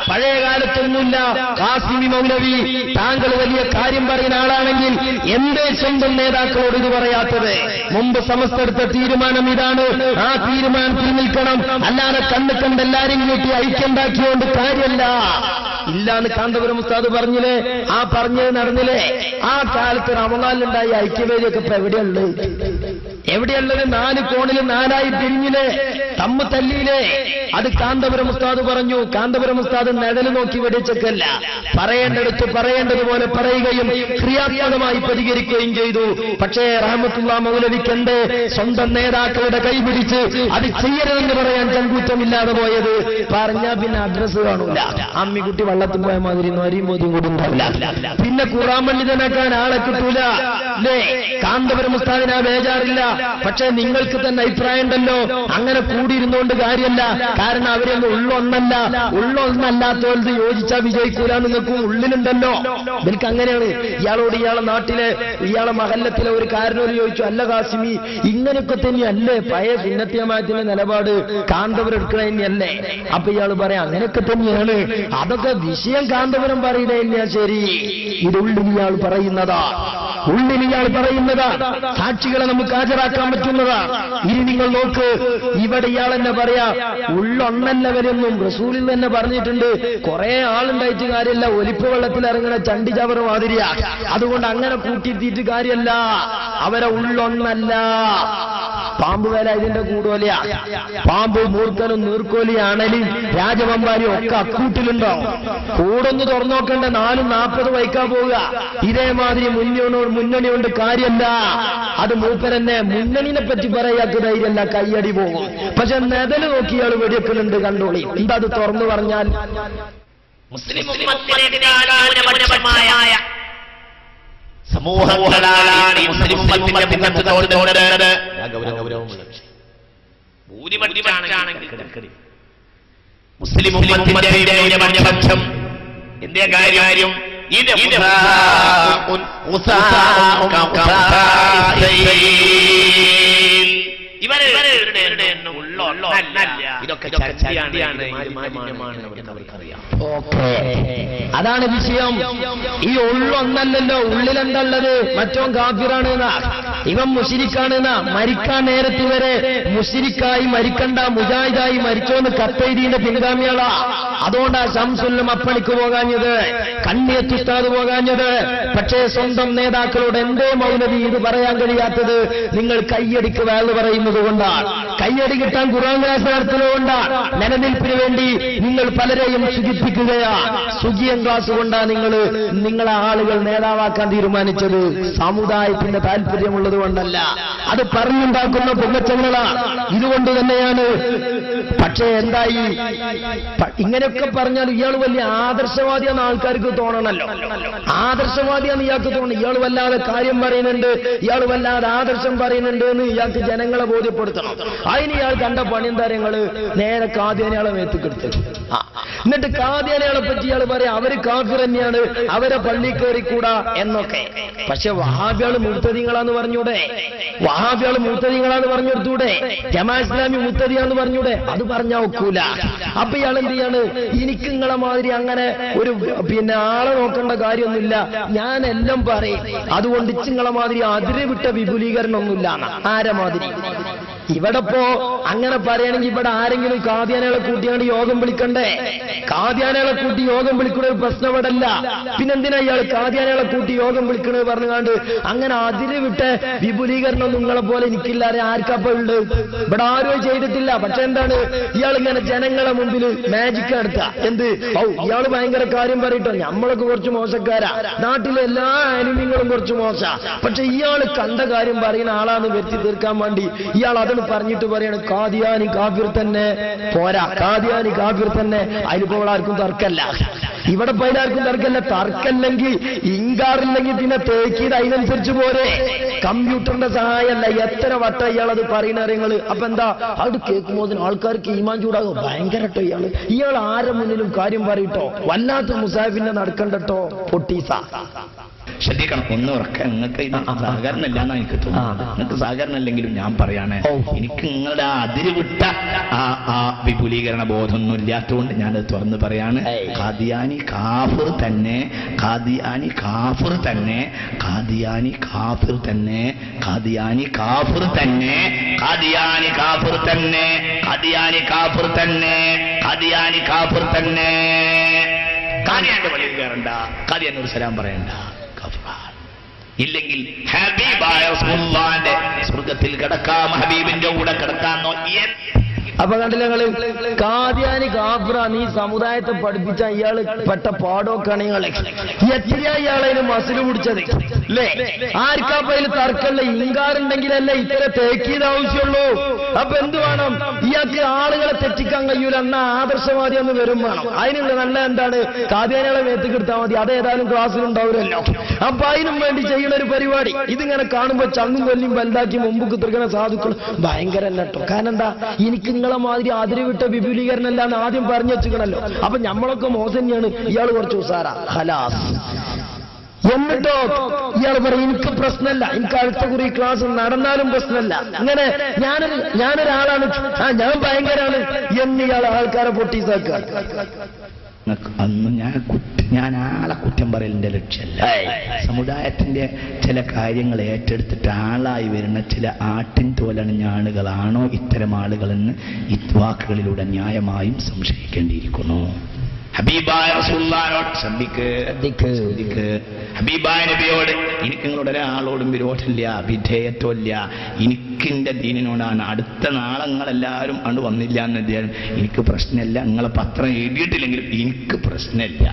പഴയ കാലത്തൊന്നുമില്ല. ഖാസിമി മൗലവി, താങ്കൾ വലിയ കാര്യം പറയുന്ന ആളാണെങ്കിൽ എന്തേ സ്വന്തം നേതാക്കളോട് ഇത് പറയാത്തത്? മുമ്പ് സമസ്തെടുത്ത തീരുമാനം ഇതാണ്, ആ തീരുമാനത്തിൽ നിൽക്കണം. അല്ലാതെ കണ്ട് കണ്ട് എല്ലാരും കൂട്ടി ഐക്യണ്ടാക്കിയോണ്ട് കാര്യമല്ല. ഇല്ലാന്ന് കാന്തപുരം ഉസ്താദ് പറഞ്ഞില്ലേ? ആ പറഞ്ഞത് നടന്നില്ലേ? ആ കാലത്ത് റമദാനിലുണ്ടായ ഐക്യവേദിയൊക്കെ ഇപ്പൊ എവിടെയുള്ളത്? എവിടെയുള്ളത്? 4 കോണിൽ 4ആയി പിരിഞ്ഞില്ലേ? തമ്മ് തല്ലിയില്ലേ? അത് കാന്തപുരം ഉസ്താദ് പറഞ്ഞു. കാന്തപുരം ഉസ്താദ് നെഴല് നോക്കി വെടിച്ചക്കല്ല, പറയേണ്ടടുത്ത് പറയേണ്ടതുപോലെ പറയുകയും ക്രിയാത്മകമായി പ്രതികരിക്കുകയും ചെയ്തു. പക്ഷേ റഹ്മത്തുള്ളാഹി മൗലവിക്ക് എന്റെ സ്വന്തം നേതാക്കളുടെ കൈപിടിച്ച് അത് ചെയ്യരുതെന്ന് പറയാൻ ചങ്കൂറ്റമില്ലാതെ പോയത്? പറഞ്ഞാ പിന്നെ അഡ്രസ് കാണൂല. അമ്മിക്കുട്ടി വള്ളത്തിൽ പോയ മാതിരി നോരിയും ബോധ്യം കൂടി ഉണ്ടാവില്ല. പിന്നെ ഖുർആൻ പണ്ഡിതനാക്കാൻ ആളെ കിട്ടൂല അല്ലേ? കാന്തപുരം ഉസ്താദിന് ആ ബേജാറില്ല. പക്ഷെ നിങ്ങൾക്ക് തന്നെ അഭിപ്രായം ഉണ്ടല്ലോ, അങ്ങനെ കൂടിയിരുന്നുകൊണ്ട് കാര്യമല്ല. കാരണം അവരൊന്നും ഉള്ളൊന്നല്ലാത്തവർക്ക് യോജിച്ചാൽ വിജയിക്കൂല നിങ്ങൾക്കും ഉള്ളിലുണ്ടല്ലോ. എനിക്ക് അങ്ങനെയാണ്. ഇയാളോട് ഇയാളെ നാട്ടിലെ ഇയാളെ മഹല്ലത്തിലെ ഒരു കാരനോട് ചോദിച്ചു, അല്ല ഖാസിമി ഇങ്ങനെയൊക്കെ തന്നെയല്ലേ പഴയ സുന്നത്തിയമായത്തിന്റെ നിലപാട് കാന്തപുരം എടുക്കണല്ലേ? അപ്പൊ ഇയാൾ പറയാം അങ്ങനെയൊക്കെ തന്നെയാണ്. അതൊക്കെ വിഷയം കാന്തപുരം പറയുന്നത് തന്നെയാ ശരി. ഇത് ഉള്ളിൽ ഇയാൾ പറയുന്നതാ, ഉള്ളിൽ ഇയാൾ പറയുന്നതാ. സാക്ഷികളെ നമുക്ക് ഹാജരാക്കാൻ പറ്റുന്നതാ. ഇനി നിങ്ങൾ നോക്ക്, ഇവിടെ ഇയാൾ തന്നെ പറയാ ഉള്ളൊന്നല്ല വരെയൊന്നും റസൂലിൽ തന്നെ പറഞ്ഞിട്ടുണ്ട്. കുറെ ആളുണ്ടായിട്ട് കാര്യമല്ല, ഒലിപ്പ് വെള്ളത്തിൽ ഇറങ്ങണ ചണ്ടി ചവറ് മാതിരിയാ. അതുകൊണ്ട് അങ്ങനെ കൂട്ടിയിരുത്തിയിട്ട് കാര്യമല്ല. അവരെ ഉള്ളൊന്നല്ല. പാമ്പ് വേല ഇതിന്റെ കൂടുതലാ. പാമ്പ് മൂർഖനും നീർക്കോലി അണലിയും രാജവമ്പാരിയും ഒക്കെ അക്കൂട്ടിലുണ്ടാവും. കൂടൊന്ന് തുറന്നു നോക്കണ്ട, 4:40 വൈക്കാൻ പോവുക. ഇതേമാതിരി മുന്നണി കൊണ്ട് കാര്യമല്ല. അത് മൂപ്പരെന്നെ മുന്നണിനെ പറ്റി പറയാത്ത ധൈര്യമല്ല, കയ്യടി പോകും. പക്ഷെ നെതല് നോക്കി ഇയാൾ വെടിവെക്കുന്നുണ്ട്, കണ്ടോളി. എന്താ അത് തുറന്നു പറഞ്ഞാൽ? മുസ്ലിം സമൂഹങ്ങളാണ് മുസ്ലിം ഉമ്മത്തിന്റെ പിന്നത്തോടുന്നത്. മുസ്ലിം ഉമ്മത്തിന്റെ പക്ഷം എന്തേ കാര്യം? അതാണ് വിഷയം. ഈ ഉള്ളൊന്നല്ലല്ലോ, ഉള്ളിലെന്തള്ളത്? മറ്റോ കാഫിറാണ്, ഇവൻ മുശ്രിക്കാണ്. മരിക്കാൻ നേരത്ത് വരെ മുശ്രിക്കായി മരിക്കണ്ട, മുജാഹിദായി മരിച്ചോന്ന് കത്തെഴുതിന്റെ പിൻഗാമികളാ. അതുകൊണ്ടാ ശംസുല്ലും അപ്പണിക്ക് പോകാഞ്ഞത്, കണ്ണിയത്തുസ്താദ് പോകാഞ്ഞത്. പക്ഷേ സ്വന്തം നേതാക്കളോട് എന്തേ മൗലവി ഇത് പറയാൻ കഴിയാത്തത്? നിങ്ങൾ കയ്യടിക്ക് വേള് പറയുന്നത് കൊണ്ടാണ്, കയ്യടി കിട്ടാൻ ഖുർആൻ ക്ലാസ് നടത്തുന്നതുകൊണ്ടാണ്. നിലനിൽപ്പിന് വേണ്ടി നിങ്ങൾ പലരെയും സുഖിപ്പിക്കുകയാ. സുഖിയൻ ക്ലാസ് കൊണ്ടാണ് നിങ്ങളെ ആളുകൾ നേതാവാക്കാൻ തീരുമാനിച്ചത്. സമുദായത്തിന്റെ താല്പര്യമുള്ളത് കൊണ്ടല്ല, അത് പറഞ്ഞുണ്ടാക്കുന്ന പൊങ്ങച്ചങ്ങളാണ്. ഇതുകൊണ്ട് തന്നെയാണ്. പക്ഷേ എന്തായി? ഇങ്ങനെയൊക്കെ പറഞ്ഞാൽ ഇയാൾ വലിയ ആദർശവാദിയാന്ന് ആൾക്കാർക്ക് തോന്നണല്ലോ. ആദർശവാദിയാന്ന് ഇയാൾക്ക് തോന്നണം. ഇയാൾ വല്ലാതെ കാര്യം പറയുന്നുണ്ട്, ഇയാൾ വല്ലാതെ ആദർശം പറയുന്നുണ്ട് എന്ന് ഇയാൾക്ക് ജനങ്ങളെ ബോധ്യപ്പെടുത്തണം. അതിന് ഇയാൾ കണ്ട പണിയന്താരങ്ങള് നേരെ കാദ്യാനികളെ മേത്തുക്കെടുത്ത്. എന്നിട്ട് കാദ്യാനികളെ പറ്റി ഇയാൾ പറയാം അവര് കാഫിർ തന്നെയാണ്, അവരെ പള്ളി കയറിക്കൂടാ എന്നൊക്കെ. പക്ഷെ വഹാബിയാള് മുർത്തദിങ്ങളാന്ന് പറഞ്ഞൂടെ? വഹാബിയാള് മുർത്തദിങ്ങളാന്ന് പറഞ്ഞെടുത്തൂടെ? ജമാ ഇസ്ലാമി മുർത്തദിയാന്ന് പറഞ്ഞൂടെ? അത് പറഞ്ഞാ ഒക്കൂല. അപ്പൊ ഇയാൾ എന്ത് ചെയ്യാണ്? എനിക്ക് നിങ്ങളെ മാതിരി അങ്ങനെ ഒരു ആളെ നോക്കേണ്ട കാര്യമൊന്നുമില്ല, ഞാൻ എല്ലാം പറയും. അതുകൊണ്ട് നിങ്ങളെ മാതിരി അതിര് വിട്ട വിപുലീകരണം ഒന്നുമില്ല. ആരെ മാതിരി? ഇവിടെ ഇപ്പോ അങ്ങനെ പറയുകയാണെങ്കിൽ ഇവിടെ ആരെങ്കിലും കാദ്യാനികളെ കൂട്ടിയാണ്ട് യോഗം വിളിക്കണ്ടേ? കാദ്യാനികളെ കൂട്ടി യോഗം വിളിക്കുന്ന ഒരു പ്രശ്നം ഇവിടെ അല്ല. പിന്നെന്തിനാ ഇയാൾ കാദ്യാനികളെ കൂട്ടി യോഗം വിളിക്കണത് പറഞ്ഞുകൊണ്ട് അങ്ങനെ അതിര് വിട്ട് വിപുലീകരണം നിങ്ങളെ പോലെ എനിക്കില്ലാതെ ആർക്കപ്പോ ഉണ്ട്? ഇവിടെ ആരും ചെയ്തിട്ടില്ല. പക്ഷെ എന്താണ് ഇയാൾ ഇങ്ങനെ ജനങ്ങളെ മുമ്പിൽ മാജിക് നടത്തുക? എന്ത് ഇയാൾ ഭയങ്കര കാര്യം പറയട്ടോ, നമ്മളൊക്കെ കുറച്ച് മോശക്കാരാ, നാട്ടിലെ എല്ലാ ആനിമ്യങ്ങളും കുറച്ച് മോശ, പക്ഷെ ഇയാൾ കണ്ട കാര്യം പറയുന്ന ആളാന്ന് വരുത്തി തീർക്കാൻ വേണ്ടി ഇയാൾ അതൊന്ന് പറഞ്ഞിട്ട് പറയാണ് കാദിയാനി കാഫിർ തന്നെ. പോരാ, കാദിയാനി കാഫിർ തന്നെ. അതിലിപ്പോ ആർക്കും തർക്കല്ല. ഇവിടെ പൈലാർക്കും തർക്കല്ല. തർക്കല്ലെങ്കിൽ ഇങ്കാറില്ലെങ്കിൽ പിന്നെ തേക്കിയത് അതിനനുസരിച്ച് പോരെ. കമ്പ്യൂട്ടറിന്റെ സഹായമല്ല. എത്ര വട്ടം ഇയാളത് പറയുന്ന അറിയങ്ങള്. അപ്പൊ എന്താ അത് കേൾക്കുമ്പോൾ ആൾക്കാർക്ക് ഈമാൻ ചൂടാകും. ഭയങ്കരട്ടോ ഇയാൾ ആരെ മുന്നിലും കാര്യം പറയട്ടോ, വല്ലാത്ത മുസാഫിനെ നടക്കണ്ടട്ടോ പൊട്ടീസ. ശ്രദ്ധിക്കണം. ഒന്ന് ഉറക്കാൻ നിങ്ങൾക്ക് ഇത് സഹകരണമില്ല എന്നാ എനിക്ക് തോന്നുന്നത്. നിങ്ങൾക്ക് സഹകരണം അല്ലെങ്കിലും ഞാൻ പറയാണ്, എനിക്ക് നിങ്ങളുടെ അതിര് വിട്ട ആ വിപുലീകരണ ബോധമൊന്നും ഇല്ലാത്തതുകൊണ്ട് ഞാനത് തുറന്ന് പറയാണ്. ഖാദിയാനി കാഫിർ തന്നെ, ഖാദിയാനി കാഫിർ തന്നെ, ഖാദിയാനി കാഫിർ തന്നെ, ഖാദിയാനി കാഫിർ തന്നെ, ഖാദിയാനി കാഫിർ തന്നെ, ഖാദിയാനി കാഫിർ തന്നെ, ഖാദിയാനി കാഫിർ തന്നെ. ഖാദിയാന്റെ പള്ളിയിൽ കയറണ്ട, ഖാദിയാനോട് സലാം പറയണ്ട. ഇല്ലെങ്കിൽ ഹബീബായ റസൂലുള്ളാഹിന്റെ സ്വർഗ്ഗത്തിൽ കിടക്കാം, ഹബീബിന്റെ കൂടെ കിടക്കാന്നോ? അപ്പൊ കണ്ടില്ല നിങ്ങള്, കാദ്യാനി കാഫിറ നീ സമുദായത്തെ പഠിപ്പിച്ച ഇയാള് പെട്ട പാടോക്കണികളെ എത്രയാ ഇയാളതിന് മസില് പിടിച്ചത് അല്ലേ? ആർക്കാപ്പതിൽ തർക്കമുള്ള ഇങ്കാറുണ്ടെങ്കിലല്ലേ ഇത്ര തേക്കിയത് ആവശ്യമുള്ളൂ. അപ്പൊ എന്ത് വേണം? ഇയാൾക്ക് ആളുകളെ തെറ്റിക്കാൻ കഴിയൂല എന്നാ ആദർശവാദി എന്ന് വരും വേണം. അതിനുള്ള നല്ല എന്താണ്? കാദ്യാനികളെ മേത്തേക്ക് എടുത്താൽ മതി. അതേതായാലും ക്ലാസ്സിലുണ്ടാവില്ലല്ലോ. അപ്പൊ അതിനും വേണ്ടി ചെയ്യുന്ന ഒരു പരിപാടി. ഇതിങ്ങനെ കാണുമ്പോ ചങ്ങും കൊല്ലിയും വലുതാക്കി മുമ്പ് കുത്തിരിക്കണ സാധുക്കൾ ഭയങ്കര കേട്ടോ. കാരണം എന്താ? എനിക്ക് നിങ്ങളെ മാതിരി അതിര് വിട്ട വിപുലീകരണം അല്ലാന്ന് ആദ്യം പറഞ്ഞു വെച്ചിക്കണല്ലോ. അപ്പൊ ഞമ്മളൊക്കെ മോശം തന്നെയാണ്, ഇയാൾ കുറച്ച് ഉസാറാ ഖലാസ്. എന്നിട്ടോ ഇയാൾ പറയും എനിക്ക് പ്രശ്നമല്ല, എനിക്ക് അടുത്ത കുറി ക്ലാസ് നടന്നാലും പ്രശ്നമല്ല. അങ്ങനെ ഞാനൊരാളാണ്, ഞാൻ ഭയങ്കരാണ് എന്ന് ഇയാൾ ആൾക്കാരെ പൊട്ടീസാക്കുക. അന്ന് ഞാൻ ആളെ കുറ്റം പറയലിന്റെ ലക്ഷ്യമല്ല. സമുദായത്തിന്റെ ചില കാര്യങ്ങൾ ഏറ്റെടുത്തിട്ട് ആളായി വരുന്ന ചില ആട്ടിൻ തോലണിഞ്ഞ ആളുകളാണോ ഇത്തരം ആളുകളെന്ന് ഈ വാക്കുകളിലൂടെ ന്യായമായും സംശയിക്കേണ്ടിയിരിക്കുന്നു. ഹബീബായ റസൂലുള്ളാഹിനോട് ശ്രദ്ധിക്ക്. ഹബീബായ നബിയോട് എനിക്ക് നിങ്ങളുടെ ഒരാളോടും വിരോധമില്ല, വിധേയത്വമില്ല. എനിക്കിന്റെ ദീനിനോടാണ്. അടുത്ത നാളങ്ങളെല്ലാവരും അണ്ട് വന്നില്ല എന്ന് വിചാരം എനിക്ക് പ്രശ്നമില്ല. നിങ്ങളെ പത്രം എഴുതിയിട്ടില്ലെങ്കിലും എനിക്ക് പ്രശ്നമില്ല.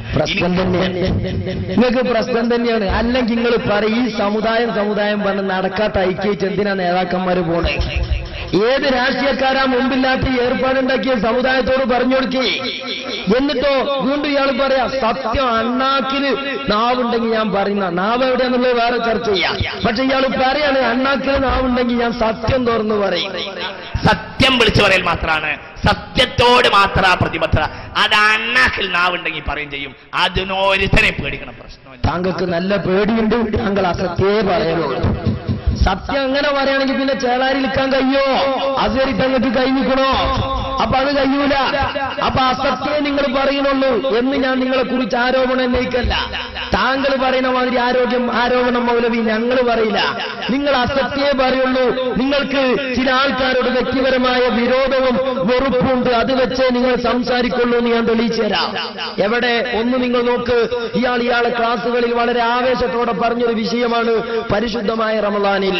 നിങ്ങൾക്ക് പ്രശ്നം തന്നെയാണ്. അല്ലെങ്കിൽ നിങ്ങൾ പറയും ഈ സമുദായം പറഞ്ഞ് നടക്കാത്ത ഐക്യച്ച് എന്തിനാ നേതാക്കന്മാര് പോണേ? ഏത് രാഷ്ട്രീയക്കാരാ മുമ്പില്ലാത്ത ഏർപ്പാടുണ്ടാക്കിയ സമുദായത്തോട് പറഞ്ഞു കൊടുക്കേ. എന്നിട്ടോ വീണ്ടും ഇയാൾ പറയാ സത്യം അണ്ണാക്കിന് നാവുണ്ടെങ്കിൽ ഞാൻ പറയുന്ന നാവ് എവിടെയാന്നുള്ളത് വേറെ ചർച്ച ചെയ്യാം. പക്ഷെ ഇയാൾ പറയാണ് അണ്ണാക്കിന് നാവുണ്ടെങ്കിൽ ഞാൻ സത്യം തുറന്നു പറയും. സത്യം വിളിച്ചു പറയൽ മാത്രമാണ്, സത്യത്തോട് മാത്ര പ്രതിബദ്ധത. അത് അണ്ണാക്കിൽ നാവുണ്ടെങ്കിൽ പറയും ചെയ്യും. അതിനോരുത്തരെ പേടിക്കണം. പ്രശ്നം താങ്കൾക്ക് നല്ല പേടിയുണ്ട്, താങ്കൾ അസത്യേ പറയുള്ളൂ. സത്യം അങ്ങനെ പറയുകയാണെങ്കിൽ പിന്നെ ചേളാരി നിൽക്കാൻ കഴിയോ? അതുവരെ തങ്ങൾക്ക് കഴിഞ്ഞിക്കണോ? അപ്പൊ അത് കഴിയൂല. അപ്പൊ അസത്യമേ നിങ്ങൾ പറയുന്നുള്ളൂ എന്ന് ഞാൻ നിങ്ങളെ കുറിച്ച് ആരോപണം ഉന്നയിക്കല്ല. താങ്കൾ പറയുന്ന മാതിരി ആരോപണം മൗലവി ഞങ്ങൾ പറയില്ല. നിങ്ങൾ അസത്യമേ പറയുള്ളൂ. നിങ്ങൾക്ക് ചില ആൾക്കാരോട് വ്യക്തിപരമായ വിരോധവും വെറുപ്പുണ്ട്, അത് വെച്ചേ നിങ്ങൾ സംസാരിക്കുള്ളൂ എന്ന് ഞാൻ തെളിയിച്ചു തരാം. എവിടെ? ഒന്ന് നിങ്ങൾ നോക്ക്. ഇയാളെ ക്ലാസ്സുകളിൽ വളരെ ആവേശത്തോടെ പറഞ്ഞൊരു വിഷയമാണ് പരിശുദ്ധമായ റമളാനിൽ.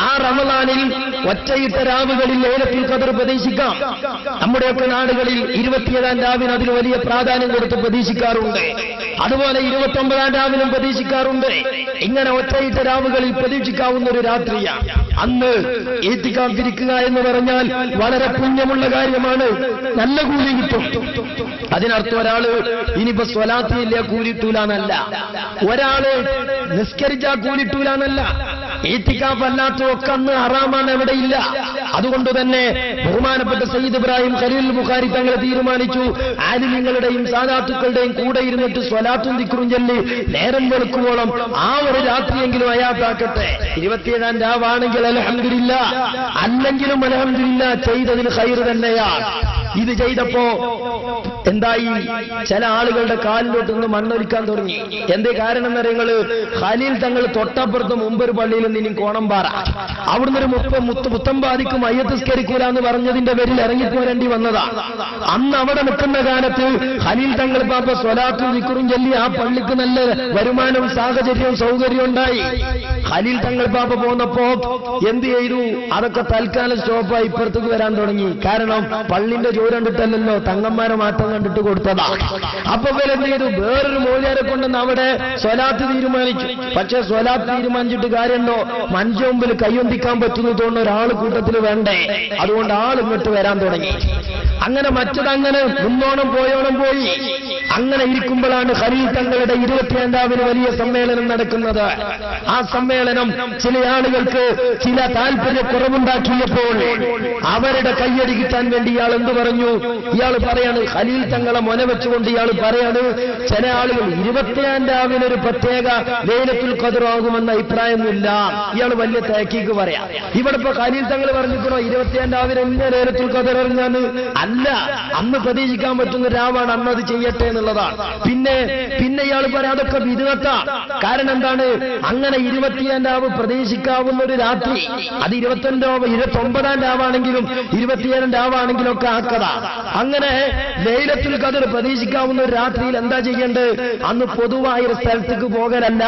ആ റമളാനിൽ ഒറ്റയിട്ട രാവുകളിൽ ലൈലത്തുൽ ഖദർ പ്രതീക്ഷിക്കാം. നമ്മുടെയൊക്കെ നാടുകളിൽ 27-ാം രാവിന് അതിന് വലിയ പ്രാധാന്യം കൊടുത്ത് പ്രതീക്ഷിക്കാറുണ്ട്. അതുപോലെ 29-ാം രാവിനും പ്രതീക്ഷിക്കാറുണ്ട്. ഇങ്ങനെ ഒറ്റയിട്ട രാവുകളിൽ പ്രതീക്ഷിക്കാവുന്ന ഒരു രാത്രിയാണ്. അന്ന് ഈത്തിക്കാഫിരിക്കുക എന്ന് പറഞ്ഞാൽ വളരെ പുണ്യമുള്ള കാര്യമാണ്. നല്ല കൂലി കിട്ടും. അതിനർത്ഥം ഒരാള് ഇനിയിപ്പോ സ്വലാത്തില്ല കൂലിട്ടൂലെന്നല്ല, ഒരാള് നിസ്കരിച്ചാ കൂലിട്ടൂലെന്നല്ല. ഈത്തിക്കാഫ് അല്ലാത്തതൊക്കെ അന്ന് ഹറാമാണ്, എവിടെയില്ല. അതുകൊണ്ട് തന്നെ ബഹുമാനപ്പെട്ട സയ്യിദ് ഇബ്രാഹിം ഖലീൽ ബുഖാരി തങ്ങൾ തീരുമാനിച്ചു, ആലിമീങ്ങളുടെയും സാദാത്തുക്കളുടെയും കൂടെ ഇരുന്നിട്ട് സ്വലാത്തും ദിക്റും ചൊല്ലി നേരം വെളുക്കുവോളം ആ ഒരു രാത്രിയെങ്കിലും അയാത്താക്കട്ടെ. 27-ാം രാവാണെങ്കിൽ അൽഹംദുലില്ലാ, അല്ലെങ്കിലും അൽഹംദുലില്ലാ, ചെയ്തതിന് ഖൈർ തന്നെയാണ്. ഇത് ചെയ്തപ്പോ എന്തായി? ചില ആളുകളുടെ കാലിലോട്ടൊന്ന് മണ്ണൊലിക്കാൻ തുടങ്ങി. എന്തേ കാരണം എന്നറിയങ്ങള്? ഖലീൽ തങ്ങൾ തൊട്ടപ്പുറത്ത് മുമ്പൊരു പള്ളിയിൽ നിന്നും കോണമ്പാറ, അവിടുന്ന് ഒരു മുത്തമ്പാദിക്ക് മയ്യത്തസ്കരിക്കൂല എന്ന് പറഞ്ഞതിന്റെ പേരിൽ ഇറങ്ങിപ്പോരേണ്ടി വന്നതാ. അന്ന് അവിടെ നിൽക്കുന്ന കാലത്ത് ഖലീൽ തങ്ങൾ പാപ്പ സ്വലാത്തും ദിക്റും ചൊല്ലി ആ പള്ളിക്ക് നല്ല വരുമാനവും സാഹചര്യവും സൗകര്യവും ഉണ്ടായി. ഖലീൽ തങ്ങൾ പാപ്പ പോന്നപ്പോ എന്ത് ചെയ്തു? അതൊക്കെ തൽക്കാലം സ്റ്റോപ്പായി ഇപ്പുറത്തേക്ക് വരാൻ തുടങ്ങി. കാരണം പള്ളിന്റെ ജോലി കണ്ടിട്ടല്ലോ, തങ്ങന്മാരെ മാറ്റം കണ്ടിട്ട് കൊടുത്തതാ. അപ്പൊ ഇവരെന്ത് ചെയ്തു? വേറൊരു മോചാരെ കൊണ്ടെന്ന് അവിടെ സ്വലാത്ത് തീരുമാനിച്ചു. പക്ഷെ സ്വലാത്ത് തീരുമാനിച്ചിട്ട് കാര്യമുണ്ടോ? മഞ്ച മുമ്പിൽ കയ്യൊന്തിക്കാൻ പറ്റുന്നു തോന്നുന്ന ഒരാൾ കൂട്ടത്തിൽ വേണ്ടേ? അതുകൊണ്ട് ആൾ ഇങ്ങോട്ട് വരാൻ തുടങ്ങി. അങ്ങനെ മറ്റതങ്ങനെ മുന്നോണം പോയോണം പോയി. അങ്ങനെ ഇരിക്കുമ്പോഴാണ് ഖലീൽ തങ്ങളുടെ 22ാമത് വലിയ സമ്മേളനം നടക്കുന്നത്. ആ സമ്മേളനം ചില ആളുകൾക്ക് ചില താല്പര്യക്കുറവുണ്ടാക്കിയപ്പോൾ അവരുടെ കയ്യടി കിട്ടാൻ വേണ്ടി ഇയാൾ എന്ത് പറഞ്ഞു? ഇയാൾ പറയാണ്, ഖലീൽ തങ്ങളെ മൊന വെച്ചുകൊണ്ട് ഇയാൾ പറയാണ്, ചില ആളുകൾ 22ാമതിന് ഒരു പ്രത്യേക ലൈലത്തുൽ ഖദ്ർ ആകുമെന്ന അഭിപ്രായമൊന്നുമില്ല. ഇയാൾ വലിയ തേക്കീക്ക് പറയാം. ഇവിടെ ഇപ്പൊ ഖലീൽ തങ്ങൾ പറഞ്ഞിരിക്കണോ 22ാമതിന് എന്നെ ലൈലത്തുൽ ഖദ്ർ അറിഞ്ഞാന്ന്? അല്ല, അന്ന് പ്രതീക്ഷിക്കാൻ പറ്റുന്ന രാവാണ്, അന്നത് ചെയ്യട്ടെ എന്നുള്ളതാണ്. പിന്നെ ഇയാൾ പറയാം അതൊക്കെ വിദഗ്ധ. കാരണം എന്താണ്? അങ്ങനെ 22ാം രാവ് പ്രതീക്ഷിക്കാവുന്ന ഒരു രാത്രി, അത് 29ാം രാവാണെങ്കിലും 27ാം രാവാണെങ്കിലും ഒക്കെ ആക്കത. അങ്ങനെ ലൈലത്തുൽ ഖദ്ർ പ്രതീക്ഷിക്കാവുന്ന ഒരു രാത്രിയിൽ എന്താ ചെയ്യേണ്ടത്? അന്ന് പൊതുവായ ഒരു സ്ഥലത്തേക്ക് പോകലല്ല,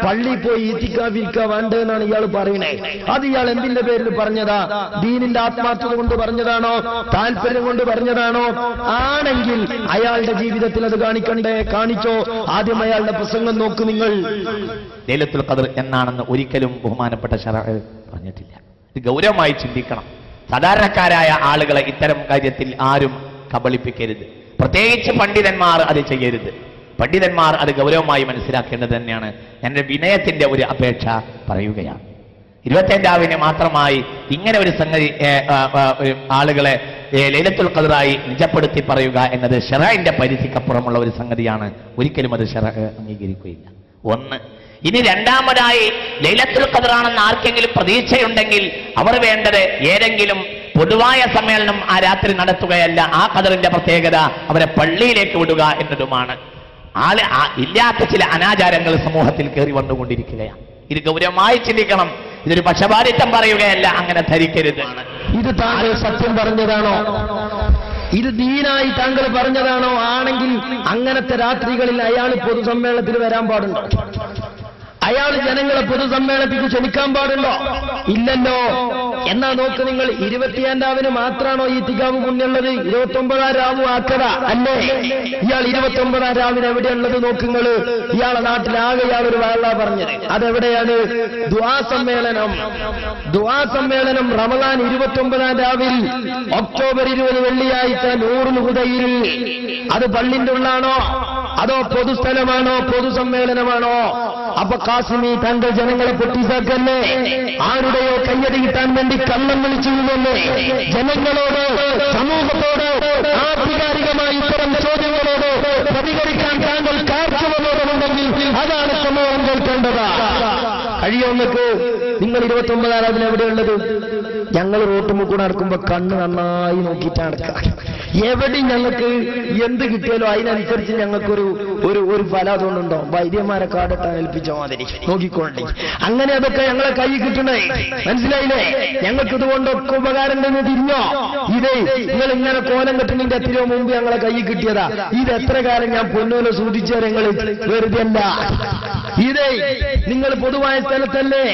പള്ളി പോയി ഈത്തിക്കാവിരിക്കുക വേണ്ടെന്നാണ് ഇയാൾ പറയണേ. അത് ഇയാൾ എന്തിന്റെ പേരിൽ പറഞ്ഞതാ? ദീനിന്റെ ആത്മാർത്ഥത കൊണ്ട് പറഞ്ഞതാണോ? താല്പര്യം കൊണ്ട് പറഞ്ഞതാണോ? ആണെങ്കിൽ അയാളുടെ ജീവിതത്തിൽ അത് കാണിക്കണ്ടേ? കാണിച്ചോ? ആദ്യം അയാളുടെ പ്രസംഗം നോക്ക് നിങ്ങൾ. ലൈലത്തുൽ ഖദ്ർ എന്നാണെന്ന് ഒരിക്കലും ബഹുമാനപ്പെട്ട ശറഅ് പറഞ്ഞിട്ടില്ല. ഇത് ഗൗരവമായി ചിന്തിക്കണം. സാധാരണക്കാരായ ആളുകളെ ഇത്തരം കാര്യത്തിൽ ആരും കബളിപ്പിക്കരുത്. പ്രത്യേകിച്ച് പണ്ഡിതന്മാർ അത് ചെയ്യരുത്. പണ്ഡിതന്മാർ അത് ഗൗരവമായി മനസ്സിലാക്കേണ്ടത് തന്നെയാണ്. എൻ്റെ വിനയത്തിന്റെ ഒരു അപേക്ഷ പറയുകയാണ്. 22ാവിന് മാത്രമായി ഇങ്ങനെ ഒരു സംഗതി ആളുകളെ ലൈലത്തുൽ ഖദ്റായി നിജപ്പെടുത്തി പറയുക എന്നത് ശറഅന്റെ പരിധിക്കപ്പുറമുള്ള ഒരു സംഗതിയാണ്. ഒരിക്കലും അത് ശറഅ് അംഗീകരിക്കുകയില്ല. ഒന്ന്. ഇനി രണ്ടാമതായി, ലൈലത്തുൽ ഖദ്റാണെന്ന് ആർക്കെങ്കിലും പ്രതീക്ഷയുണ്ടെങ്കിൽ അവർ വേണ്ടത് ഏതെങ്കിലും പൊതുവായ സമ്മേളനം ആ രാത്രി നടത്തുകയല്ല. ആ ഖദ്റിന്റെ പ്രത്യേകത അവരെ പള്ളിയിലേക്ക് വിടുക എന്നതുമാണ്. ഇല്ലാത്ത ചില അനാചാരങ്ങൾ സമൂഹത്തിൽ കയറി വന്നുകൊണ്ടിരിക്കുകയാണ്. ഇത് ഗൗരവമായി ചിന്തിക്കണം. ഇതൊരു പക്ഷപാതിത്വം പറയുകയല്ല, അങ്ങനെ ധരിക്കരുത്. ഇത് താങ്കൾ സത്യം പറഞ്ഞതാണോ? ഇത് ദീനായി താങ്കൾ പറഞ്ഞതാണോ? ആണെങ്കിൽ അങ്ങനത്തെ രാത്രികളിൽ അയാൾ പൊതുസമ്മേളനത്തിൽ വരാൻ പാടുണ്ടോ? അയാൾ ജനങ്ങളെ പൊതുസമ്മേളനത്തിൽ ക്ഷണിക്കാൻ പാടുണ്ടോ? ഇല്ലല്ലോ. എന്നാ നോക്ക് നിങ്ങൾ, 22ാവിന് മാത്രമാണോ ഈ തികാവ് പുണ്യുള്ളത്? 29ാം രാവും ആക്കത അല്ലേ? ഇയാൾ 29ാം രാവിന് എവിടെയുള്ളത് നോക്കുങ്ങള്. ഇയാളെ നാട്ടിലാകെ ഇയാളൊരു വയലാ പറഞ്ഞത്. അതെവിടെയാണ്? ദുആ സമ്മേളനം. ദുആ സമ്മേളനം റമദാൻ 29ാം രാവിൽ ഒക്ടോബർ 20 വെള്ളിയാഴ്ച നൂറുൽ ഹുദയിൽ. അത് പള്ളിന്റെ ഉള്ളാണോ അതോ പൊതുസ്ഥലമാണോ? പൊതുസമ്മേളനമാണോ? അപ്പൊ ഖാസിമി താങ്കൾ ജനങ്ങളെ പൊട്ടിസാക്കല്ലേ? ആരുടെയോ കയ്യടി കിട്ടാൻ വേണ്ടി കള്ളം വിളിച്ചിരുന്നല്ലേ? ജനങ്ങളോട്, സമൂഹത്തോട് ആധികാരികമായി ഇത്തരം ചോദ്യങ്ങളോട് പ്രതികരിക്കാൻ താങ്കൾ കാഴ്ചവന്നവരുണ്ടെങ്കിൽ അതാണ് സമൂഹം കേൾക്കേണ്ടത്. കഴിയുമെന്നൊക്കെ നിങ്ങൾ 29ാം രാവിലെ എവിടെയുള്ളത്? ഞങ്ങൾ റോട്ടുമുക്കൂടെ നടക്കുമ്പോ കണ്ണ് നന്നായി നോക്കിയിട്ട് നടക്കാം. എവിടെ ഞങ്ങൾക്ക് എന്ത് കിട്ടിയാലോ അതിനനുസരിച്ച് ഞങ്ങൾക്കൊരു ഒരു ഫലം അതുകൊണ്ടുണ്ടോ? വൈദ്യന്മാരെ കാടെത്താൻ ഏൽപ്പിച്ച മാതിരി നോക്കിക്കൊണ്ടേ. അങ്ങനെ അതൊക്കെ ഞങ്ങളെ കൈ കിട്ടണേ. മനസ്സിലായില്ലേ? ഞങ്ങൾക്ക് ഇതുകൊണ്ടൊക്കെ ഉപകാരം ഉണ്ടെന്ന് തിരിഞ്ഞോ? ഇതേ നിങ്ങൾ ഇങ്ങനെ കോലം കെട്ടുന്നതിന്റെ എത്രയോ മുമ്പ് ഞങ്ങളെ കൈ കിട്ടിയതാ. ഇത് എത്ര കാലം ഞാൻ പൊന്നോലെ സൂചിച്ച നിങ്ങൾ വെറുതെ അല്ല. ഇതേ നിങ്ങൾ പൊതുവായ സ്ഥലത്തല്ലേ.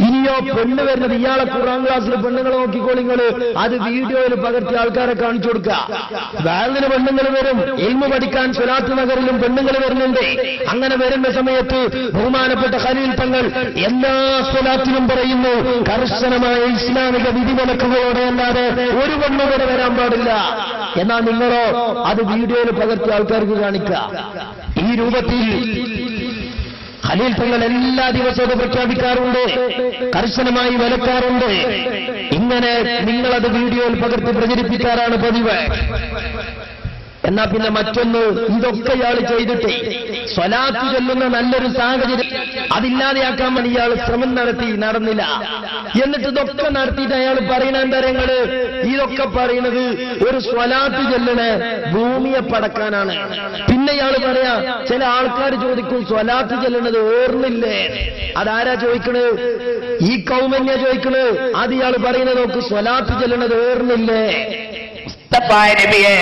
ഇനിയോ പെണ്ണ് വരുന്നത് ഇയാളെ ഖുർആൻ ക്ലാസ്സിൽ പെണ്ണുങ്ങളെ നോക്കിക്കോളി നിങ്ങൾ. അത് വീഡിയോയിൽ പകർത്തി ആൾക്കാരെ കാണിച്ചു കൊടുക്കുക. വേറൊരു പെണ്ണുങ്ങൾ വരും. ഇൽമു പഠിക്കാൻ സ്വലാത്ത് നഗറിലും പെണ്ണുങ്ങൾ വരുന്നുണ്ട്. അങ്ങനെ വരുന്ന സമയത്ത് ബഹുമാനപ്പെട്ട ഖലീൽ തങ്ങൾ എല്ലാ സ്വലാത്തിലും പറയുന്നു, കർശനമായ ഇസ്ലാമിക വിധിവിലക്കുകളോടെ അല്ലാതെ ഒരു പെണ്ണ് വരെ വരാൻ പാടില്ല. എന്നാൽ നിങ്ങളോ അത് വീഡിയോയിൽ പകർത്തി ആൾക്കാർക്ക് കാണിക്കുക. ഈ രൂപത്തിൽ ഖലീൽ തങ്ങൾ എല്ലാ ദിവസവും പ്രഖ്യാപിക്കാറുണ്ട്, കർശനമായി വിലക്കാറുണ്ട്. ഇങ്ങനെ നിങ്ങളത് വീഡിയോയിൽ പകർത്തി പ്രചരിപ്പിക്കാറാണ് പതിവ്. എന്നാ പിന്നെ മറ്റൊന്ന്, ഇതൊക്കെ ഇയാൾ ചെയ്തിട്ടേ സ്വലാത്ത് ചൊല്ലുന്ന നല്ലൊരു സാഹചര്യം അതില്ലാതെയാക്കാൻ വേണ്ടി ഇയാൾ ശ്രമം നടന്നില്ല. എന്നിട്ട് ഇതൊക്കെ നടത്തിയിട്ട് അയാൾ പറയുന്ന എന്തരങ്ങള്, ഇതൊക്കെ പറയുന്നത് ഒരു സ്വലാത്ത് ചൊല്ലണ ഭൂമിയെ പടക്കാനാണ്. പിന്നെ ഇയാൾ പറയാ, ചില ആൾക്കാർ ചോദിക്കും സ്വലാത്ത് ചൊല്ലണത് ഓർന്നില്ലേ? അതാരാ ചോദിക്കണത്? ഈ കൗമന്യ ചോദിക്കണത്. അത് ഇയാൾ പറയുന്നത് നോക്ക്, സ്വലാത്ത് ചൊല്ലണത് ഓർന്നില്ലേ? മുസ്തഫായ നബിയെ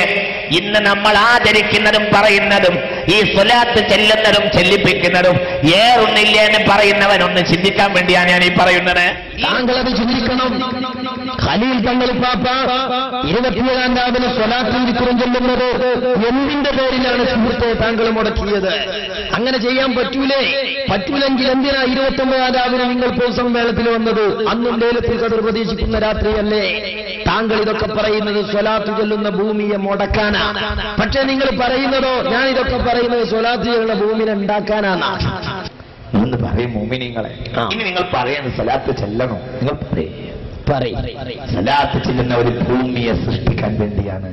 ഇന്ന് നമ്മൾ ആദരിക്കുന്നതും പറയുന്നതും ഈ സ്വലാത്ത് ചെല്ലുന്നതും ചെല്ലിപ്പിക്കുന്നതും ഏറുന്നില്ല എന്ന് പറയുന്നവനൊന്ന് ചിന്തിക്കാൻ വേണ്ടിയാണ് ഞാൻ ഈ പറയുന്നത്. താങ്കളത് ചിന്തിക്കണം. ഖലീൽ തങ്ങൾ പാപ്പ 27-ാം രാവിലെ സ്വലാത്തും ദിക്റും ചൊല്ലുന്നത് എന്തിന്റെ പേരിലാണ് സുഹൃത്തെ താങ്കൾ മുടക്കിയത്? അങ്ങനെ ചെയ്യാൻ പറ്റൂലെങ്കിൽ എന്തിനാ 29-ാം രാവിലെ നിങ്ങൾ പൊതുസമ്മേളനത്തിൽ വന്നത്? അന്നും ലൈലത്തുൽ ഖദർ പ്രതീക്ഷിക്കുന്ന രാത്രിയല്ലേ? താങ്കൾ ഇതൊക്കെ പറയുന്നത് സ്വലാത്ത് ചൊല്ലുന്ന ഭൂമിയെ മുടക്കാനാണ്. പക്ഷെ നിങ്ങൾ പറയുന്നതോ, ഞാൻ ഇതൊക്കെ പറയുന്നത് സ്വലാത്ത് ചൊല്ലുന്ന ഭൂമിനെ ഉണ്ടാക്കാനാണ്. എന്ന് പറയും മോമിനിങ്ങളെ. ഇനി നിങ്ങൾ പറയുന്നത് സ്വലാത്ത് ചെല്ലണോ? നിങ്ങൾ പറയും സ്വലാത്ത് ചെല്ലുന്ന ഒരു ഭൂമിയെ സൃഷ്ടിക്കാൻ വേണ്ടിയാണ്